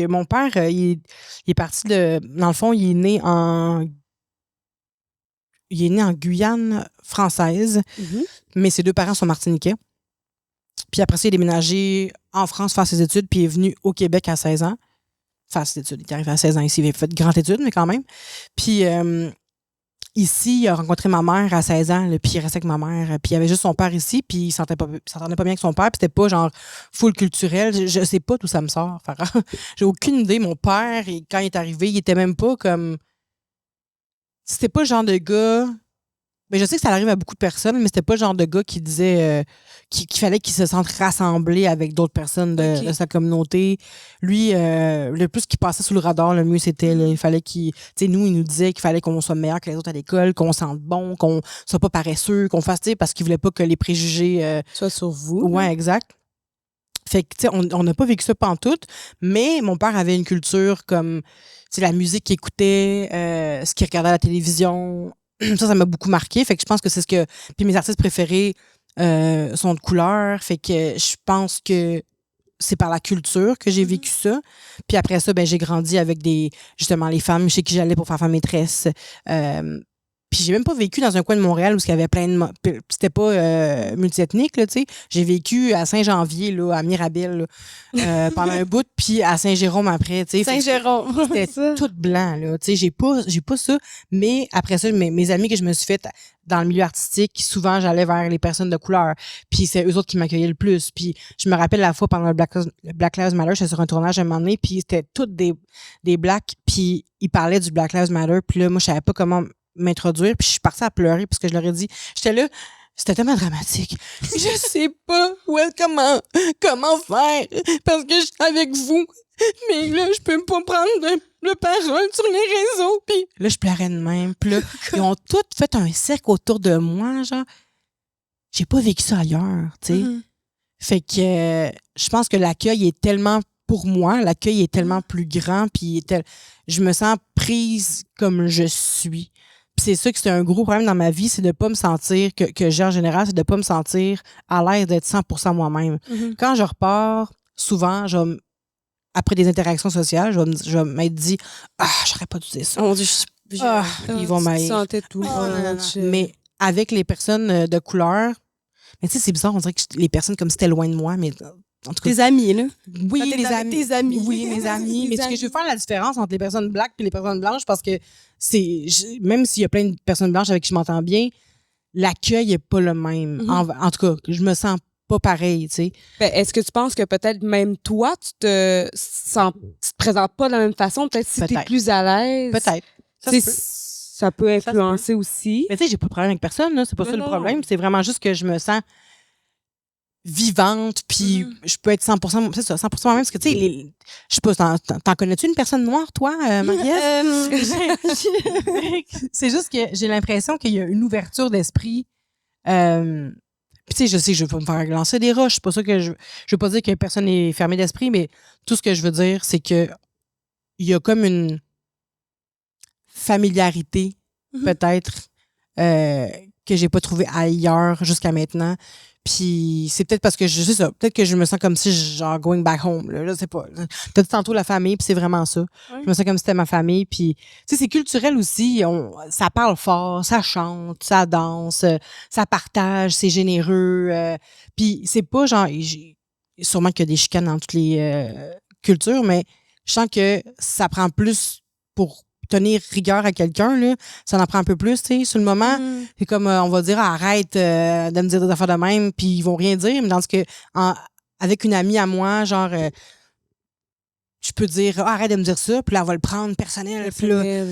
Mon père, il est parti de... Dans le fond, il est né en Guyane française, mais ses deux parents sont martiniquais. Puis après ça, il est déménagé en France faire ses études, puis il est venu au Québec à 16 ans. Faire ses études. Il est arrivé à 16 ans ici, il a fait de grandes études, mais quand même. Puis ici, il a rencontré ma mère à 16 ans, là, puis il restait avec ma mère. Puis il y avait juste son père ici, puis il s'entendait pas bien avec son père, puis c'était pas genre full culturel. Je sais pas d'où ça me sort, Farah. J'ai aucune idée. Mon père, quand il est arrivé, il était même pas comme... C'était pas le genre de gars... Mais je sais que ça arrive à beaucoup de personnes, mais c'était pas le genre de gars qui disait qu'il fallait qu'il se sente rassemblé avec d'autres personnes de sa communauté. Lui, le plus qu'il passait sous le radar, le mieux c'était. Là, il fallait qu'il... Tu sais, nous, il nous disait qu'il fallait qu'on soit meilleur que les autres à l'école, qu'on sente bon, qu'on soit pas paresseux, qu'on fasse, tu sais, parce qu'il voulait pas que les préjugés... Soit sur vous. Ouais, exact. Fait que, tu sais, on n'a pas vécu ça pantoute, mais mon père avait une culture comme, tu sais, la musique qu'il écoutait, ce qu'il regardait à la télévision... Ça m'a beaucoup marqué. Fait que je pense que c'est ce que... Puis mes artistes préférés sont de couleur. Fait que je pense que c'est par la culture que j'ai vécu ça. Puis après ça, ben j'ai grandi avec justement les femmes chez qui j'allais pour faire femme maîtresse. Puis j'ai même pas vécu dans un coin de Montréal où il y avait plein de... C'était pas multiethnique, là, tu sais. J'ai vécu à Saint-Janvier, là, à Mirabel, là, pendant un bout, puis à Saint-Jérôme après, tu sais. Saint-Jérôme. C'était tout blanc, là. Tu sais, j'ai pas ça. Mais après ça, mes amis que je me suis fait dans le milieu artistique, souvent, j'allais vers les personnes de couleur. Puis c'est eux autres qui m'accueillaient le plus. Puis je me rappelle la fois pendant le Black Lives Matter, j'étais sur un tournage à un moment donné, puis c'était toutes des Blacks, puis ils parlaient du Black Lives Matter. Puis là, moi, je savais pas comment m'introduire, puis je suis partie à pleurer parce que je leur ai dit, j'étais là, c'était tellement dramatique. Je sais pas comment faire parce que je suis avec vous, mais là je peux pas prendre le parole sur les réseaux. Puis là je pleurais de même. Puis là ils ont tous fait un cercle autour de moi, genre j'ai pas vécu ça ailleurs, tu sais. Fait que je pense que l'accueil est tellement pour moi, l'accueil est tellement plus grand, puis je me sens prise comme je suis. Puis c'est ça que c'est un gros problème dans ma vie, c'est de pas me sentir, que j'ai en général, c'est de pas me sentir à l'aise d'être 100% moi-même. Quand je repars, souvent, après des interactions sociales, je vais m'être dit « Ah, j'aurais pas dû dire ça. Mon Dieu, Ils vont m'haïr. Tu sentais tout. Mais avec les personnes de couleur, mais tu sais, c'est bizarre, on dirait que les personnes comme si c'était loin de moi, mais en tout cas, Tes amis, là. oui, Quand t'es les avec amis. tes amis. Oui, mes amis. Mais Tes ce que je veux amis. faire la différence entre les personnes black et les personnes blanches, parce que même s'il y a plein de personnes blanches avec qui je m'entends bien, l'accueil est pas le même. En tout cas, je me sens pas pareil, tu sais. Ben, est-ce que tu penses que peut-être même toi, tu te présentes pas de la même façon? Peut-être si t'es Peut-être. plus à l'aise. Peut-être. Ça Tu se sais, peut. ça peut Ça se influencer aussi. Mais tu sais, j'ai pas de problème avec personne, là. C'est pas Mais ça le non. problème. C'est vraiment juste que je me sens vivante, puis je peux être 100%, c'est ça, 100% moi-même, parce que, tu sais, je sais pas, t'en connais-tu une personne noire, toi, Marie-Ève? C'est juste que j'ai l'impression qu'il y a une ouverture d'esprit. Puis, tu sais, je sais que je veux pas me faire lancer des roches. C'est pas ça que je veux pas dire que personne n'est fermé d'esprit, mais tout ce que je veux dire, c'est que il y a comme une familiarité, peut-être, que j'ai pas trouvé ailleurs jusqu'à maintenant. Puis c'est peut-être parce que je sais ça, peut-être que je me sens comme si genre going back home, là, je sais pas. T'as dit tantôt la famille, puis c'est vraiment ça. Ouais. Je me sens comme si c'était ma famille, puis tu sais, c'est culturel aussi, ça parle fort, ça chante, ça danse, ça partage, c'est généreux, puis c'est pas genre sûrement qu'il y a des chicanes dans toutes les cultures, mais je sens que ça prend plus pour tenir rigueur à quelqu'un, là, ça en prend un peu plus, tu sais. Sur le moment, c'est comme, on va dire, arrête de me dire des affaires de même, puis ils vont rien dire. Mais dans ce que, avec une amie à moi, genre, je peux dire, arrête de me dire ça, puis là, elle va le prendre personnel, puis là,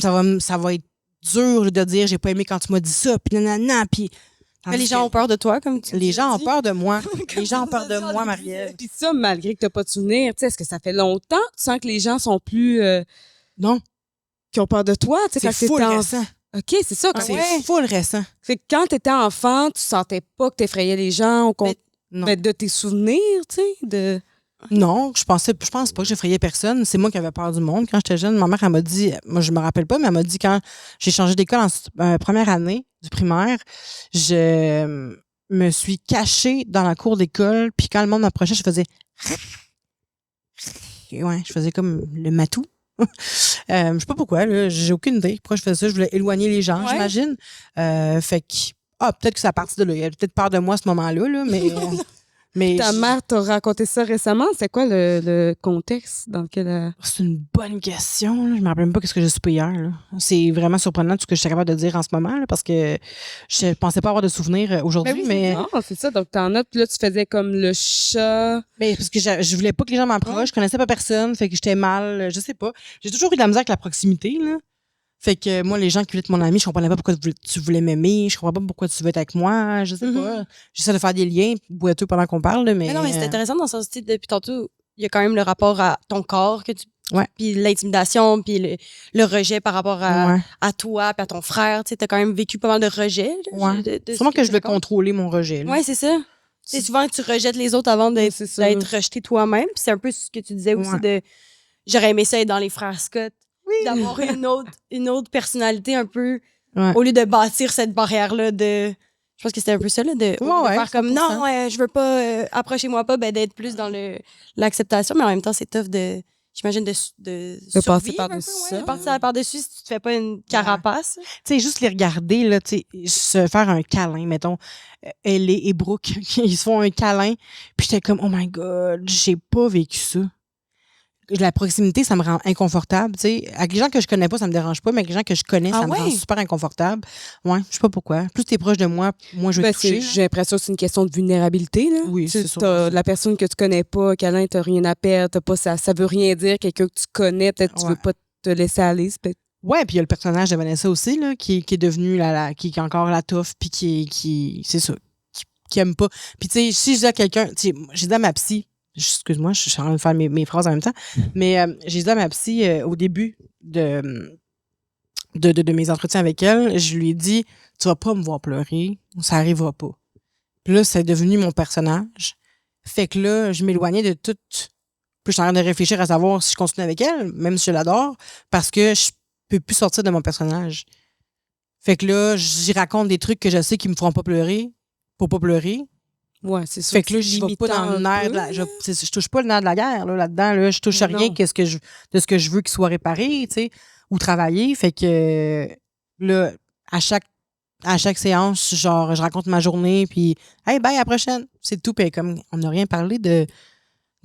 ça va être dur de dire, j'ai pas aimé quand tu m'as dit ça, puis nanana, puis... Mais les gens ont peur de toi, comme tu Les gens ont dis. peur de moi. Les gens ont peur de moi, Marie-Ève. Puis ça, malgré que t'as pas de souvenirs, tu sais, est-ce que ça fait longtemps que tu sens que les gens sont plus... Non, qui ont peur de toi, tu sais, c'est quand full t'étais récent. OK, c'est ça. C'est full récent. Fait que quand t'étais enfant, tu sentais pas que t'effrayais les gens ou Non. de tes souvenirs, tu sais, de... Non, je pense pas que j'effrayais personne. C'est moi qui avais peur du monde. Quand j'étais jeune, ma mère, elle m'a dit, moi, je me rappelle pas, mais elle m'a dit quand j'ai changé d'école en première année du primaire, je me suis cachée dans la cour d'école, puis quand le monde m'approchait, je faisais je faisais comme le matou. Je sais pas pourquoi, là, j'ai aucune idée pourquoi je faisais ça. Je voulais éloigner les gens, j'imagine. Fait que, peut-être que ça a parti de là. Il y avait peut-être peur de moi à ce moment-là, là, mais Ta mère t'a raconté ça récemment. C'est quoi le contexte dans lequel... C'est une bonne question. Là. Je me rappelle même pas ce que j'ai soupé hier. Là. C'est vraiment surprenant tout ce que je suis capable de dire en ce moment, là, parce que je pensais pas avoir de souvenirs aujourd'hui, mais... Non, c'est ça. Donc, t'en as, puis là, tu faisais comme le chat... Mais parce que je voulais pas que les gens m'approchent, je connaissais pas personne, fait que j'étais mal, je sais pas. J'ai toujours eu de la misère avec la proximité, là. Fait que moi, les gens qui voulaient être mon ami, je comprenais pas pourquoi tu voulais m'aimer, je comprenais pas pourquoi tu veux être avec moi, je sais pas. J'essaie de faire des liens boiteux pendant qu'on parle, là, mais... Mais non, mais c'est intéressant dans ce style, depuis tantôt, il y a quand même le rapport à ton corps, puis l'intimidation, puis le rejet par rapport à toi, puis à ton frère. Tu sais, t'as quand même vécu pas mal de rejet. Là, sûrement que je vais contrôler mon rejet. Là. Ouais, c'est ça. C'est souvent que tu rejettes les autres avant d'être rejeté toi-même. Puis c'est un peu ce que tu disais aussi de j'aurais aimé ça être dans les frères Scott. D'avoir une autre personnalité un peu au lieu de bâtir cette barrière-là de. Je pense que c'était un peu ça, là, de faire comme 100%. Non, je veux pas, approchez-moi pas, ben, d'être plus dans l'acceptation, mais en même temps, c'est tough j'imagine, de passer par-dessus ça. De passer par-dessus si tu te fais pas une carapace. Tu sais, juste les regarder, là, tu sais, se faire un câlin, mettons, Ellie et Brooke, ils se font un câlin, puis j'étais comme, oh my God, j'ai pas vécu ça. La proximité, ça me rend inconfortable, tu sais. Avec les gens que je connais pas, ça me dérange pas, mais avec les gens que je connais, ça me rend super inconfortable. Ouais, je sais pas pourquoi. Plus t'es proche de moi, moins je vais te toucher. J'ai l'impression que c'est une question de vulnérabilité, là. Oui, c'est ça. La personne que tu connais pas, câlin, t'as rien à perdre, ça veut rien dire. Quelqu'un que tu connais, peut-être tu veux pas te laisser aller, ouais, puis il y a le personnage de Vanessa aussi, là, qui est devenu qui est encore la tough, puis qui c'est ça, qui aime pas. Puis tu sais, si je dis à quelqu'un, tu sais, j'ai dit à ma psy, excuse-moi, je suis en train de faire mes phrases en même temps, mais j'ai dit à ma psy au début de mes entretiens avec elle, je lui ai dit, tu vas pas me voir pleurer, ça arrivera pas. Puis là, c'est devenu mon personnage. Fait que là, je m'éloignais de tout. Puis je suis en train de réfléchir à savoir si je continue avec elle, même si je l'adore, parce que je peux plus sortir de mon personnage. Fait que là, j'y raconte des trucs que je sais qui me feront pas pleurer, pour pas pleurer. Ouais, c'est sûr. Fait que là, je vais pas dans le nerf de je touche pas le nerf de la guerre, là-dedans, là. Je touche rien de ce que je veux qu'il soit réparé, tu sais, ou travaillé. Fait que, là, à chaque À chaque séance, genre, je raconte ma journée, puis hey, bye, à la prochaine. C'est tout. Puis comme, on n'a rien parlé de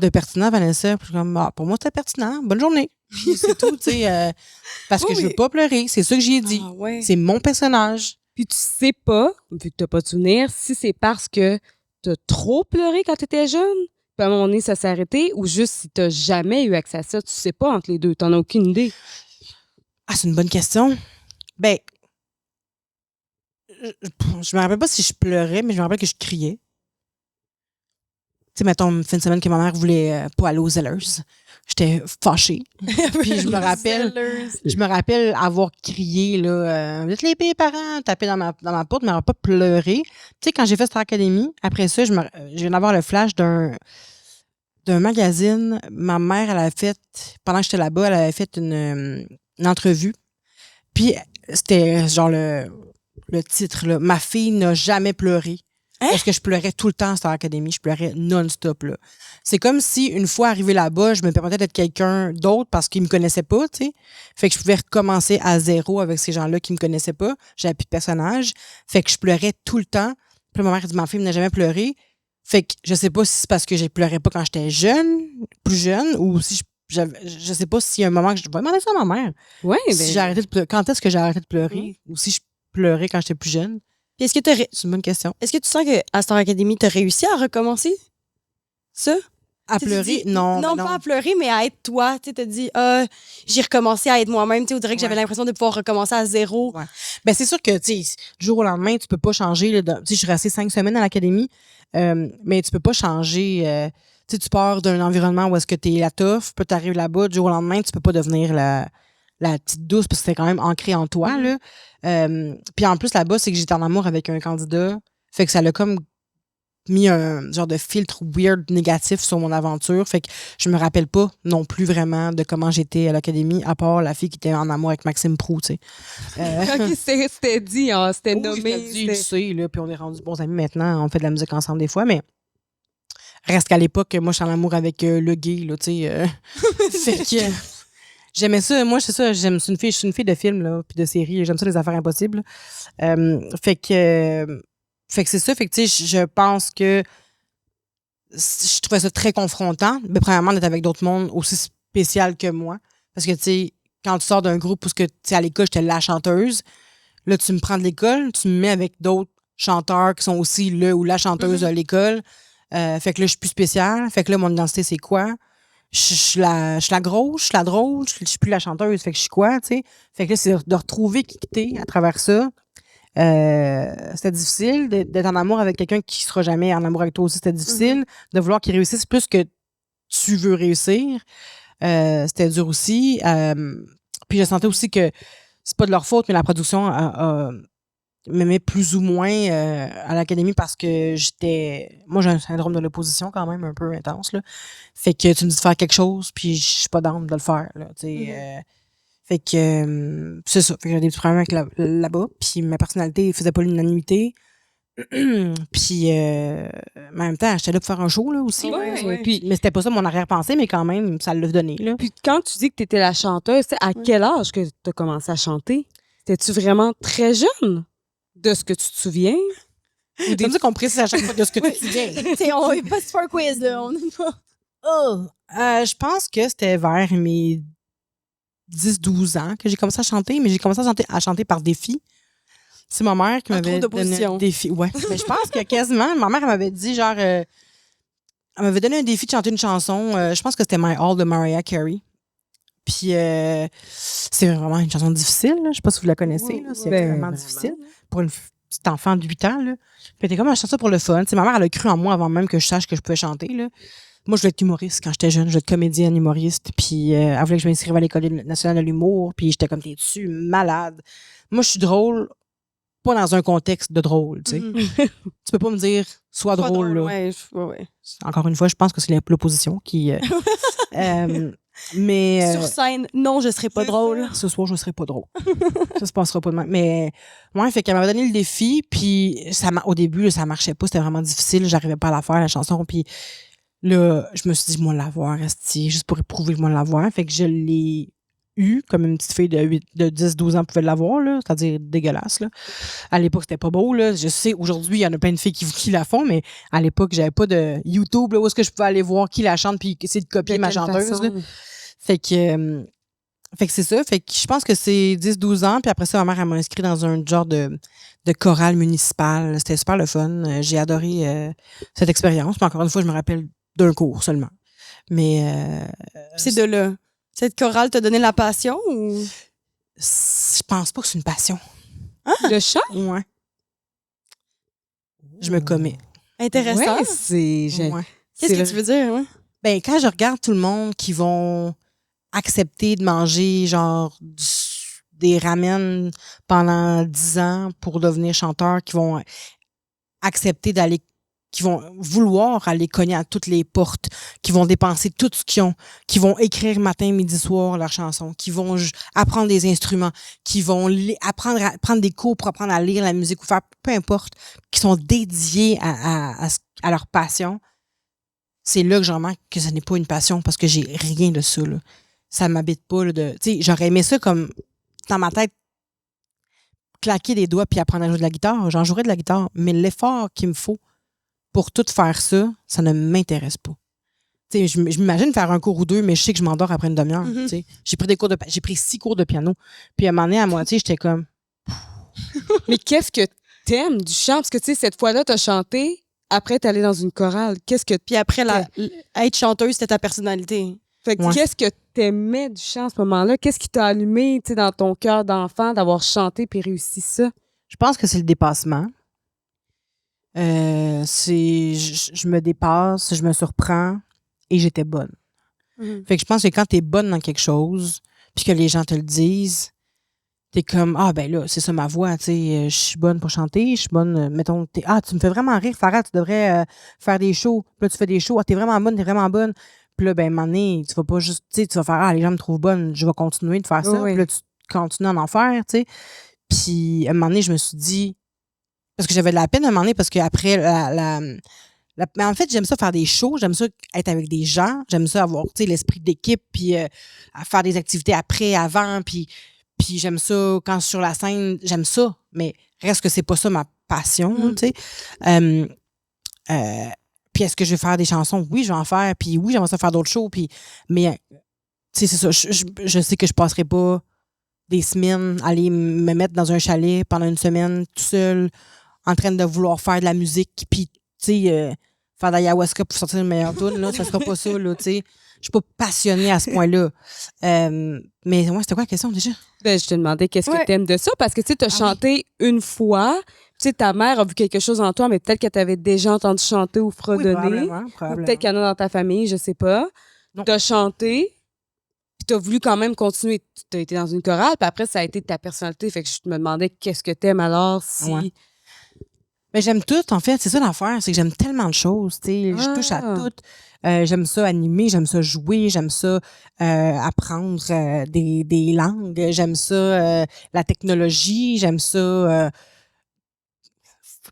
pertinent, Vanessa. Puis comme, pour moi, c'était pertinent. Bonne journée. Puis c'est tout, tu sais. Parce que je veux pas pleurer. C'est ça que j'ai dit. Ah, ouais. C'est mon personnage. Puis tu sais pas, vu que t'as pas de souvenir, si c'est parce que t'as trop pleuré quand t'étais jeune, puis à un moment donné, ça s'est arrêté, ou juste si t'as jamais eu accès à ça, tu sais pas entre les deux, t'en as aucune idée. Ah, c'est une bonne question. Ben, je me rappelle pas si je pleurais, mais je me rappelle que je criais. Tu sais, mettons, une fin de semaine que ma mère voulait pas aller aux Zellers. J'étais fâchée. Puis je me rappelle avoir crié, là, vous êtes les pires parents, taper dans ma porte, mais pas pleuré. Tu sais, quand j'ai fait Star Academy, après ça, je viens d'avoir le flash d'un magazine. Ma mère, elle avait fait, pendant que j'étais là-bas, elle avait fait une entrevue. Puis c'était genre le titre, là, Ma fille n'a jamais pleuré. Parce que je pleurais tout le temps à Star Academy. Je pleurais non-stop, là. C'est comme si, une fois arrivée là-bas, je me permettais d'être quelqu'un d'autre parce qu'ils me connaissaient pas, tu sais. Fait que je pouvais recommencer à zéro avec ces gens-là qui me connaissaient pas. J'avais plus de personnage. Fait que je pleurais tout le temps. Puis ma mère dit, ma fille n'a jamais pleuré. Fait que je sais pas si c'est parce que je pleurais pas quand j'étais plus jeune, ou si je sais pas s'il y a un moment que je vais demander ça à ma mère. Ouais, Si j'ai arrêté de pleurer. Quand est-ce que j'ai arrêté de pleurer? Ou si je pleurais quand j'étais plus jeune? Puis C'est une bonne question. est-ce que tu sens qu'à Star Academy, t'as réussi à recommencer ça? À Tu pleurer? dis- Non. Non, ben pas à pleurer, mais à être toi. Tu t'as dit, j'ai recommencé à être moi-même. Tu sais, on dirait que j'avais Ouais. l'impression de pouvoir recommencer à zéro. Ouais. Ben, c'est sûr que, tu sais, du jour au lendemain, tu peux pas changer. Tu sais, je suis restée 5 semaines à l'académie, mais tu peux pas changer. Tu sais, tu pars d'un environnement où est-ce que t'es la tough, puis t'arrives là-bas, du jour au lendemain, tu peux pas devenir la petite douce parce que c'est quand même ancré en toi, là. Puis en plus, là-bas, c'est que j'étais en amour avec un candidat. Fait que ça l'a comme mis un genre de filtre weird négatif sur mon aventure. Fait que je me rappelle pas non plus vraiment de comment j'étais à l'académie, à part la fille qui était en amour avec Maxime Proulx, tu sais. Ok, c'était dit, hein, c'était Oui, nommé. c'était dit, tu sais, là, puis on est rendus bons amis maintenant. On fait de la musique ensemble des fois, mais reste qu'à l'époque, moi, je suis en amour avec le gay, là, tu sais. Fait que j'aimais ça. Moi, c'est ça. Je suis une fille de film, là, puis de série. J'aime ça, les affaires impossibles. Fait que c'est ça. Fait que, tu sais, je pense que je trouvais ça très confrontant. Mais premièrement, d'être avec d'autres mondes aussi spécial que moi. Parce que, tu sais, quand tu sors d'un groupe où, tu sais, à l'école, j'étais la chanteuse, là, tu me prends de l'école, tu me mets avec d'autres chanteurs qui sont aussi le ou la chanteuse de l'école. Fait que là, je suis plus spéciale. Fait que là, mon identité, c'est quoi? Je suis la grosse, je suis la drôle, je suis plus la chanteuse. Fait que je suis quoi, tu sais? Fait que là, c'est de retrouver qui t'es à travers ça. C'était difficile d'être en amour avec quelqu'un qui sera jamais en amour avec toi aussi. C'était difficile de vouloir qu'il réussisse plus que tu veux réussir. C'était dur aussi. Puis je sentais aussi que c'est pas de leur faute, mais la production m'aimait plus ou moins à l'académie parce que moi, j'ai un syndrome de l'opposition quand même un peu intense, là. Fait que tu me dis de faire quelque chose, puis je suis pas down de le faire, là, tu sais. Fait que c'est ça. Fait que j'ai des petits problèmes avec là-bas, puis ma personnalité faisait pas l'unanimité. Puis en même temps, j'étais là pour faire un show, là, aussi. Ouais. Puis, mais c'était pas ça mon arrière-pensée, mais quand même, ça l'a donné, là. Puis quand tu dis que tu étais la chanteuse, tu sais, à quel âge que tu as commencé à chanter? Étais-tu vraiment très jeune de ce que tu te souviens? C'est comme ça qu'on précise à chaque fois de ce que tu dis. T'sais, on est pas super quiz, là. On est pas. Je pense que c'était vers mes 10-12 ans que j'ai commencé à chanter, mais j'ai commencé à chanter par défi. C'est ma mère qui m'avait donné un défi. Ouais. Mais je pense que quasiment, ma mère, elle m'avait dit, genre, elle m'avait donné un défi de chanter une chanson. Je pense que c'était My All de Mariah Carey. Puis, c'est vraiment une chanson difficile, là. Je sais pas si vous la connaissez, là. C'est vraiment difficile pour une petite enfant de 8 ans, là. Puis, elle était comme, je chante ça pour le fun. T'sais, ma mère, elle a cru en moi avant même que je sache que je pouvais chanter, là. Moi, je voulais être humoriste quand j'étais jeune. Je voulais être comédienne, humoriste. Puis, elle voulait que je m'inscrive à l'École nationale de l'humour. Puis, j'étais comme, t'es-tu malade? Moi, je suis drôle, pas dans un contexte de drôle, tu sais. Tu peux pas me dire, sois drôle, là. Ouais. Encore une fois, je pense que c'est l'opposition qui... mais... Sur scène, non, je serais pas drôle. Ce soir, je serai pas drôle. Ça se passera pas de même. Mais, ouais, fait qu'elle m'avait donné le défi, puis au début, là, ça marchait pas. C'était vraiment difficile. J'arrivais pas à la faire, la chanson. Puis là, je me suis dit, moi, l'avoir, esti, juste pour éprouver, moi, l'avoir. Fait que je l'ai eu, comme une petite fille de 10-12 ans pouvait l'avoir, là, c'est-à-dire dégueulasse. Là. À l'époque, c'était pas beau. Là. Je sais, aujourd'hui, il y en a plein de filles qui la font, mais à l'époque, j'avais pas de YouTube là, où est-ce que je pouvais aller voir qui la chante puis essayer de copier ma chanteuse. Là. Fait que c'est ça. Fait que je pense que c'est 10-12 ans. Puis après ça, ma mère m'a inscrit dans un genre de chorale municipale. C'était super le fun. J'ai adoré cette expérience. Puis encore une fois, je me rappelle d'un cours seulement. Mais c'est de là. Cette chorale t'a donné la passion ou? Je pense pas que c'est une passion. Ah! Le chant? Ouais. Je me commets. Intéressant. Ouais, c'est... Ouais. Qu'est-ce que tu veux dire? Ouais? Ben, quand je regarde tout le monde qui vont accepter de manger genre des ramen pendant 10 ans pour devenir chanteur, qui vont accepter d'aller, qui vont vouloir aller cogner à toutes les portes, qui vont dépenser tout ce qu'ils ont, qui vont écrire matin, midi, soir leurs chansons, qui vont apprendre des instruments, qui vont prendre des cours pour apprendre à lire la musique ou faire peu importe, qui sont dédiés à leur passion. C'est là que je remarque que ce n'est pas une passion parce que j'ai rien de ça, là. Ça m'habite pas, là, tu sais, j'aurais aimé ça comme, dans ma tête, claquer des doigts puis apprendre à jouer de la guitare. J'en jouerais de la guitare, mais l'effort qu'il me faut pour tout faire ça, ça ne m'intéresse pas. Tu sais, je m'imagine faire un cours ou deux, mais je sais que je m'endors après une demi-heure, tu sais. J'ai pris 6 cours de piano, puis à un moment donné, à moitié, j'étais comme... Mais qu'est-ce que t'aimes du chant? Parce que, tu sais, cette fois-là, t'as chanté, après, t'es allée dans une chorale. Qu'est-ce que... Puis après, être chanteuse, c'était ta personnalité. Fait que qu'est-ce que t'aimais du chant à ce moment-là? Qu'est-ce qui t'a allumé, tu sais, dans ton cœur d'enfant d'avoir chanté puis réussi ça? Je pense que c'est le dépassement. Je me dépasse, je me surprends et j'étais bonne. Fait que je pense que quand t'es bonne dans quelque chose puis que les gens te le disent, t'es comme, ah ben là, c'est ça ma voix, tu sais, je suis bonne pour chanter, je suis bonne, mettons, tu me fais vraiment rire, Farah, tu devrais faire des shows. Puis là, tu fais des shows, t'es vraiment bonne, t'es vraiment bonne. Puis là, ben, à un moment donné, tu vas pas juste, tu sais, tu vas faire, ah, les gens me trouvent bonne, je vais continuer de faire ça. Oui. Puis là, tu continues à en faire, tu sais. Puis, à un moment donné, je me suis dit, parce que j'avais de la peine à un moment donné, parce qu'après, mais en fait, j'aime ça faire des shows, j'aime ça être avec des gens, j'aime ça avoir, tu sais, l'esprit d'équipe, puis à faire des activités après, avant, puis j'aime ça quand je suis sur la scène, j'aime ça, mais reste que c'est pas ça ma passion, tu sais. Puis est-ce que je vais faire des chansons? Oui, je vais en faire. Puis oui, j'aimerais ça faire d'autres shows. Mais, tu sais, c'est ça. Je sais que je passerai pas des semaines à aller me mettre dans un chalet pendant une semaine tout seul en train de vouloir faire de la musique. Puis, tu sais, faire de l'ayahuasca pour sortir une meilleure tune, là. Ça sera pas ça, là, tu sais. Je suis pas passionnée à ce point-là. Mais ouais, c'était quoi la question déjà? Ben, je te demandais qu'est-ce que t'aimes de ça parce que tu sais, t'as chanté une fois. Tu sais, ta mère a vu quelque chose en toi, mais peut-être qu'elle t'avait déjà entendu chanter ou fredonner. Oui, probablement. Ou peut-être qu'il y en a dans ta famille, je sais pas. T'as chanté, puis t'as voulu quand même continuer. T'as été dans une chorale, puis après, ça a été ta personnalité. Fait que je me demandais qu'est-ce que t'aimes alors si... Ouais. Mais j'aime tout, en fait. C'est ça l'affaire, c'est que j'aime tellement de choses, tu sais. Je touche à tout. J'aime ça animer, j'aime ça jouer, j'aime ça apprendre des langues, j'aime ça la technologie, j'aime ça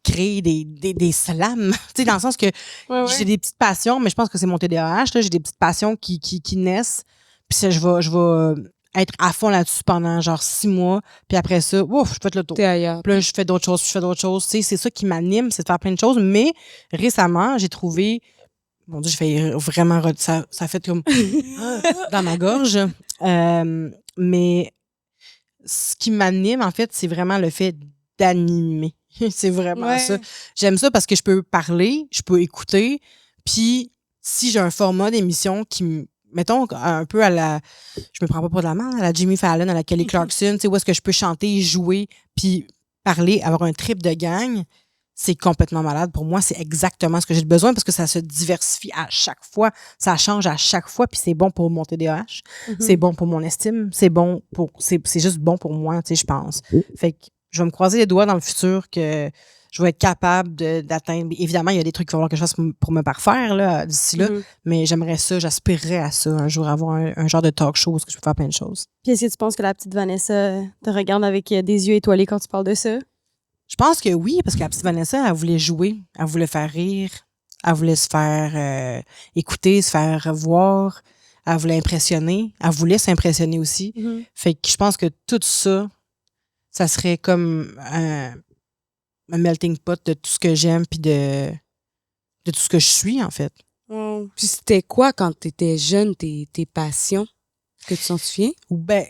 créer des slams. Tu sais, dans le sens que j'ai des petites passions, mais je pense que c'est mon TDAH, là. J'ai des petites passions qui naissent. Puis ça, je vais être à fond là-dessus pendant genre 6 mois. Puis après ça, ouf, je fais le tour. T'es ailleurs. Puis là, je fais d'autres choses, Tu sais, c'est ça qui m'anime, c'est de faire plein de choses. Mais récemment, j'ai trouvé... Mon Dieu, je fais vraiment... Ça fait comme... dans ma gorge. Mais ce qui m'anime, en fait, c'est vraiment le fait d'animer. C'est vraiment ça. J'aime ça parce que je peux parler, je peux écouter. Puis, si j'ai un format d'émission qui mettons, un peu à la... Je me prends pas pour de la merde, à la Jimmy Fallon, à la Kelly Clarkson, tu sais, où est-ce que je peux chanter, jouer, puis parler, avoir un trip de gang, c'est complètement malade. Pour moi, c'est exactement ce que j'ai besoin parce que ça se diversifie à chaque fois. Ça change à chaque fois, puis c'est bon pour mon TDAH. C'est bon pour mon estime. C'est bon pour... C'est juste bon pour moi, tu sais, je pense. Fait que je vais me croiser les doigts dans le futur que je vais être capable d'atteindre. Évidemment, il y a des trucs qu'il va falloir que je fasse pour me parfaire là, d'ici là, mais j'aimerais ça, j'aspirerais à ça, un jour avoir un genre de talk show où je peux faire plein de choses. Puis est-ce que tu penses que la petite Vanessa te regarde avec des yeux étoilés quand tu parles de ça? Je pense que oui, parce que la petite Vanessa, elle voulait jouer, elle voulait faire rire, elle voulait se faire écouter, se faire voir, Elle voulait impressionner. Elle voulait s'impressionner aussi. Fait que je pense que tout ça, ça serait comme un melting pot de tout ce que j'aime puis de tout ce que je suis, en fait. Puis c'était quoi quand t'étais jeune, tes passions? Est-ce que tu t'en souviens? Ben,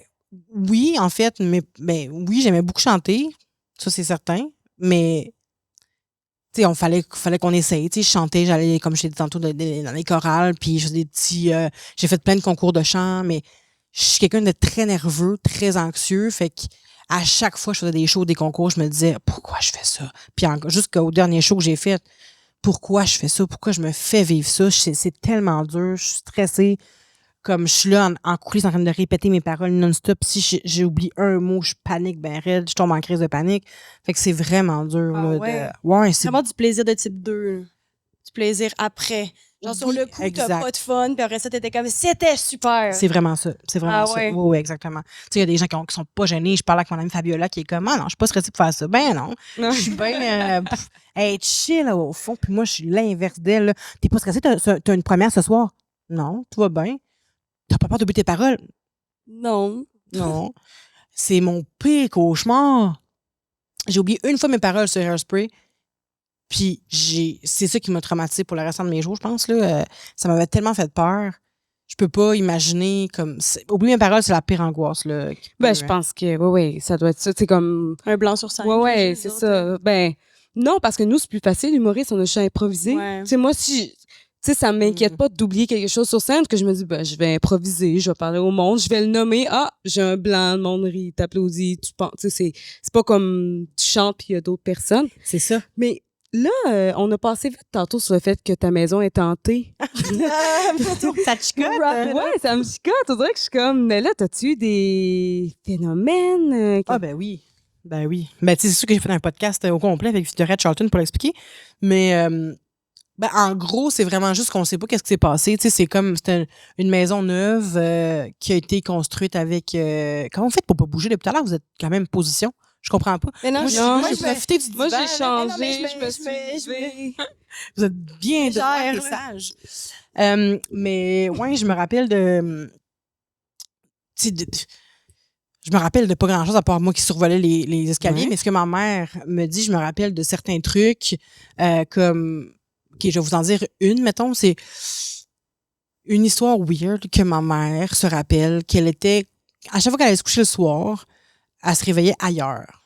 oui, en fait, mais oui, j'aimais beaucoup chanter. Ça, c'est certain. Mais, tu sais, fallait qu'on essaye. Tu sais, je chantais, j'allais, comme je t'ai dit tantôt, dans les chorales, puis je faisais des petits... j'ai fait plein de concours de chant, mais je suis quelqu'un de très nerveux, très anxieux. Fait que à chaque fois que je faisais des shows, des concours, je me disais, pourquoi je fais ça? Puis jusqu'au dernier show que j'ai fait, pourquoi je fais ça? Pourquoi je me fais vivre ça? C'est tellement dur. Je suis stressée. Comme je suis là en coulisses en train de répéter mes paroles non-stop. Si j'ai oublié un mot, je panique ben raide. Je tombe en crise de panique. Fait que c'est vraiment dur. Ah là, ouais? Ouais, c'est Vraiment du plaisir de type 2. Du plaisir après. Genre, sur le coup, exact. t'as pas de fun, puis après ça, t'étais comme, c'était super. C'est vraiment ça. C'est vraiment Ah ça. ouais? Oui, exactement. Tu sais, il y a des gens qui sont pas gênés. Je parle avec mon amie Fabiola qui est comme, ah non, je suis pas stressée pour faire ça. Ben non. Je suis bien être chill là, au fond. Puis moi, je suis l'inverse d'elle. Là. T'es pas stressée? T'as une première ce soir? Non, tout va bien. T'as pas peur d'oublier tes paroles? Non. Non. C'est mon pire cauchemar. J'ai oublié une fois mes paroles sur Hairspray. Puis c'est ça qui m'a traumatisée pour le restant de mes jours, je pense. Là. Ça m'avait tellement fait peur. Je peux pas imaginer comme... Oublier mes paroles, c'est la pire angoisse. Là, Ben, je pense que, oui, ça doit être ça. C'est comme... Un blanc sur scène. Ouais, c'est ça. Ben, non, parce que nous, c'est plus facile, l'humoriste, on a juste à improviser. Ouais. Tu sais, moi, si... Tu sais, ça m'inquiète pas d'oublier quelque chose sur scène, que je me dis, ben, je vais improviser, je vais parler au monde, je vais le nommer. Ah, j'ai un blanc, le monde rit, t'applaudit, tu penses. Tu sais, c'est pas comme tu chantes puis il y a d'autres personnes. C'est ça. Mais là, on a passé vite tantôt sur le fait que ta maison est hantée. Ça te chicote? Ouais, ça me chicote. On dirait que je suis comme, mais là, t'as-tu eu des phénomènes? Ah, ben oui. Ben oui. Ben, tu sais, c'est sûr que j'ai fait un podcast au complet avec Victoria Charlton pour l'expliquer. Mais, ben, en gros, c'est vraiment juste qu'on sait pas qu'est-ce qui s'est passé. Tu sais, c'est comme, c'était une maison neuve qui a été construite avec... comment vous faites pour pas bouger depuis tout à l'heure? Vous êtes quand même position. Je comprends pas. Mais non, Moi, j'ai profité du divan. Moi, j'ai changé, je me suis levée. Vous êtes bien Légère, de sage. Mais ouais, je me rappelle de... Tu sais, je me rappelle de pas grand-chose à part moi qui survolais les escaliers, Ouais. mais ce que ma mère me dit, je me rappelle de certains trucs comme... OK, je vais vous en dire une, mettons, c'est une histoire weird que ma mère se rappelle qu'elle était... À chaque fois qu'elle allait se coucher le soir, elle se réveillait ailleurs.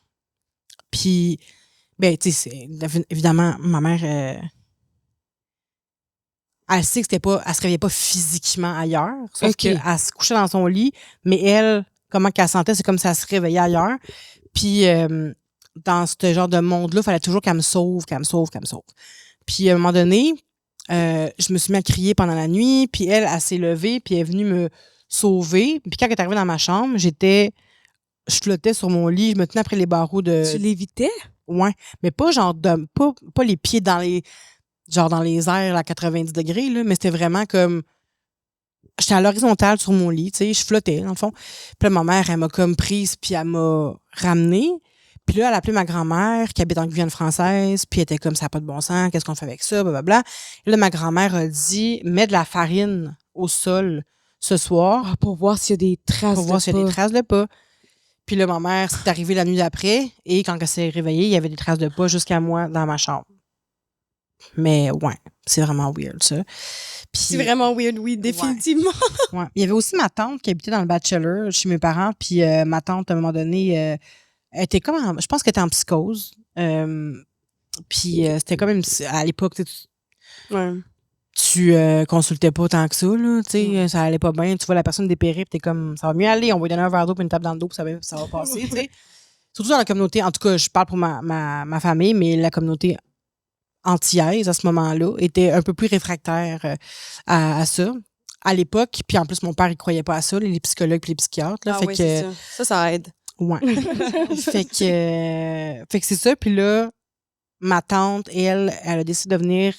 Puis, ben, tu sais, évidemment, ma mère... elle sait que c'était pas... Elle se réveillait pas physiquement ailleurs, sauf OK. qu'elle se couchait dans son lit, mais elle, comment qu'elle sentait, c'est comme si elle se réveillait ailleurs. Puis, dans ce genre de monde-là, il fallait toujours qu'elle me sauve, qu'elle me sauve, qu'elle me sauve. Puis, à un moment donné, je me suis mis à crier pendant la nuit, puis elle s'est levée, puis elle est venue me sauver. Puis quand elle est arrivée dans ma chambre, je flottais sur mon lit, je me tenais après les barreaux de... Tu l'évitais? Ouais, mais pas genre pas les pieds dans les airs à 90 degrés, là, mais c'était vraiment comme... J'étais à l'horizontale sur mon lit, tu sais, je flottais, dans le fond. Puis là, ma mère, elle m'a comme prise, puis elle m'a ramenée. Puis là, elle a appelé ma grand-mère, qui habite en Guyane française, puis elle était comme, ça n'a pas de bon sens, qu'est-ce qu'on fait avec ça, blablabla. Et là, ma grand-mère a dit, mets de la farine au sol ce soir, Ah, pour voir s'il y a des traces pour voir de s'il y a pas. des traces de pas. Puis là, ma mère, c'est arrivé la nuit d'après, et quand elle s'est réveillée, il y avait des traces de pas jusqu'à moi dans ma chambre. Mais ouais, c'est vraiment weird, ça. Puis, C'est vraiment weird, oui, définitivement. ouais. Il y avait aussi ma tante qui habitait dans le Bachelor chez mes parents, puis ma tante, à un moment donné, elle était comme je pense qu'elle était en psychose. Puis c'était comme à l'époque, Ouais. tu consultais pas tant que ça, là, tu sais, ça allait pas bien, tu vois la personne dépérir, puis t'es comme, ça va mieux aller, on va lui donner un verre d'eau puis une tape dans le dos, puis ça va passer, tu sais. Surtout dans la communauté, en tout cas, je parle pour ma famille, mais la communauté antillaise, à ce moment-là, était un peu plus réfractaire à ça. À l'époque, puis en plus, mon père, il croyait pas à ça, les psychologues puis les psychiatres, là, Ah fait oui, que... c'est ça. Ça aide. Ouais. fait que c'est ça. Puis là, ma tante, elle a décidé de venir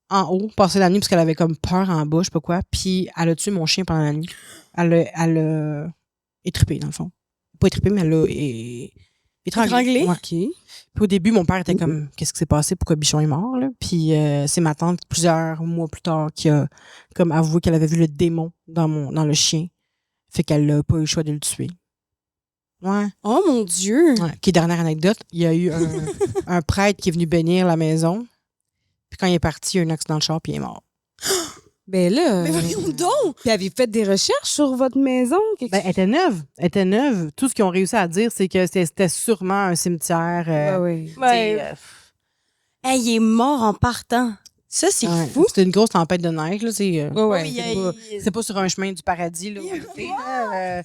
en haut, passer la nuit, parce qu'elle avait comme peur en bas, je sais pas quoi. Puis elle a tué mon chien pendant la nuit. Elle l'a étrippé, dans le fond. Pas étrippé, mais elle l'a Étranglé? Ouais. OK. Puis au début, mon père était comme, qu'est-ce qui s'est passé? Pourquoi Bichon est mort? Là? Puis c'est ma tante, plusieurs mois plus tard, qui a comme avoué qu'elle avait vu le démon dans le chien. Fait qu'elle n'a pas eu le choix de le tuer. Ouais. Oh mon Dieu! Ouais. Qui dernière anecdote, il y a eu un prêtre qui est venu bénir la maison. Puis quand il est parti, il y a eu un accident de char, puis il est mort. Ben là. Mais voyons donc! Puis avez-vous fait des recherches sur votre maison? Ben, elle était neuve. Elle était neuve. Tout ce qu'ils ont réussi à dire, c'est que c'était sûrement un cimetière. Oui. Ouais. Hey, il est mort en partant. Ça, c'est fou. C'était une grosse tempête de neige. Là, Oui, c'est pas sur un chemin du paradis. Là, où elle était, là,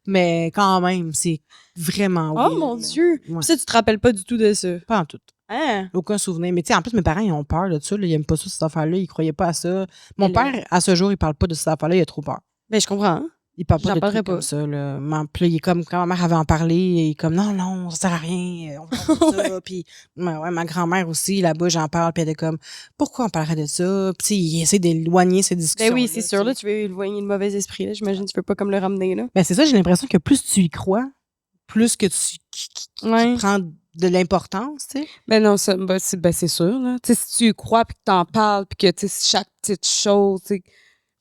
mais quand même, c'est vraiment Oh weird, mon là. Dieu! Ouais. Ça, tu te rappelles pas du tout de ça. Pas en tout. Hein? Aucun souvenir. Mais tu sais, en plus, mes parents, ils ont peur de ça. Là. Ils aiment pas ça, cette affaire-là. Ils croyaient pas à ça. Mon Mais père, à ce jour, il parle pas de cette affaire-là. Il a trop peur. Ben, je comprends. Hein? Il parle pas J'en de parlerai trucs pas. comme ça. Là. Puis là, il est comme, quand ma mère avait en parlé, il est comme, non, ça sert à rien. On parle pas de ça. Puis ma grand-mère aussi, là-bas, j'en parle. Puis elle est comme, pourquoi on parlerait de ça? Puis il essaie d'éloigner ces discussions. Ben oui, c'est sûr. Là, tu veux éloigner le mauvais esprit. Là. J'imagine que tu peux pas comme le ramener. Là. Ben c'est ça, j'ai l'impression que plus tu y crois, plus que tu Ouais. prends de l'importance, tu sais. Ben non, c'est sûr. Là. Tu sais, si tu y crois puis que t'en parles puis que tu sais, chaque petite chose, tu sais,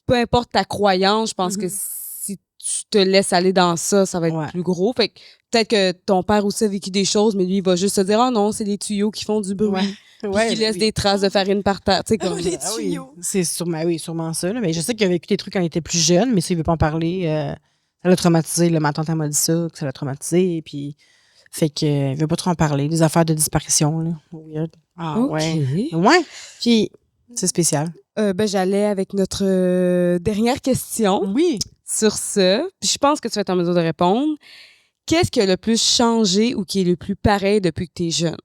peu importe ta croyance, je pense que si tu te laisses aller dans ça, ça va être plus gros. Fait que peut-être que ton père aussi a vécu des choses, mais lui, il va juste se dire, ah non, c'est les tuyaux qui font du bruit. Puis qui laissent des traces de farine par terre. Tu sais, comme Les Ah oui, tuyaux. c'est sûrement ça. Là. Mais je sais qu'il a vécu des trucs quand il était plus jeune, mais ça, il veut pas en parler. Ça l'a traumatisé. Là. Ma tante, elle m'a dit ça, que ça l'a traumatisé. Puis, fait que, il veut pas trop en parler. Des affaires de disparition, là. Weird. Ah OK. ouais. Ouais, Puis, c'est spécial. Ben, j'allais avec notre dernière question Oui. sur ça. Puis je pense que tu vas être en mesure de répondre. Qu'est-ce qui a le plus changé ou qui est le plus pareil depuis que tu es jeune?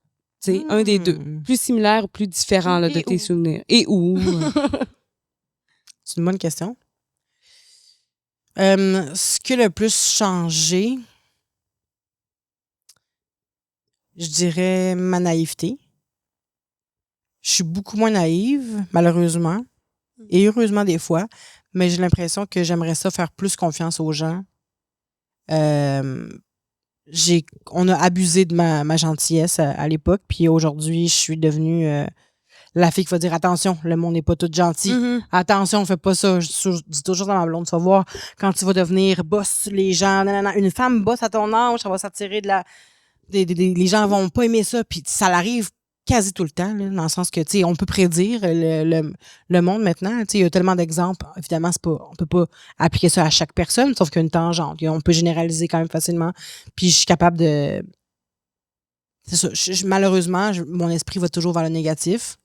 Tu sais, un des deux. Plus similaire ou plus différent là, de tes souvenirs. Et où? C'est une bonne question. Ce qui a le plus changé, je dirais ma naïveté. Je suis beaucoup moins naïve, malheureusement, et heureusement des fois, mais j'ai l'impression que j'aimerais ça faire plus confiance aux gens. On a abusé de ma gentillesse à l'époque, puis aujourd'hui, je suis devenue la fille qui va dire attention, le monde n'est pas tout gentil. Attention, on fait pas ça. Je dis toujours dans ma blonde, tu vas voir, quand tu vas devenir boss, les gens, nanana, une femme boss à ton âge, ça va s'attirer de la. Les gens vont pas aimer ça, puis ça l'arrive quasi tout le temps, là, dans le sens que, tu sais, on peut prédire le monde maintenant. Tu sais, il y a tellement d'exemples. Évidemment, on peut pas appliquer ça à chaque personne, sauf qu'il y a une tangente. On peut généraliser quand même facilement. Puis je suis capable de. C'est ça. Malheureusement, mon esprit va toujours vers le négatif.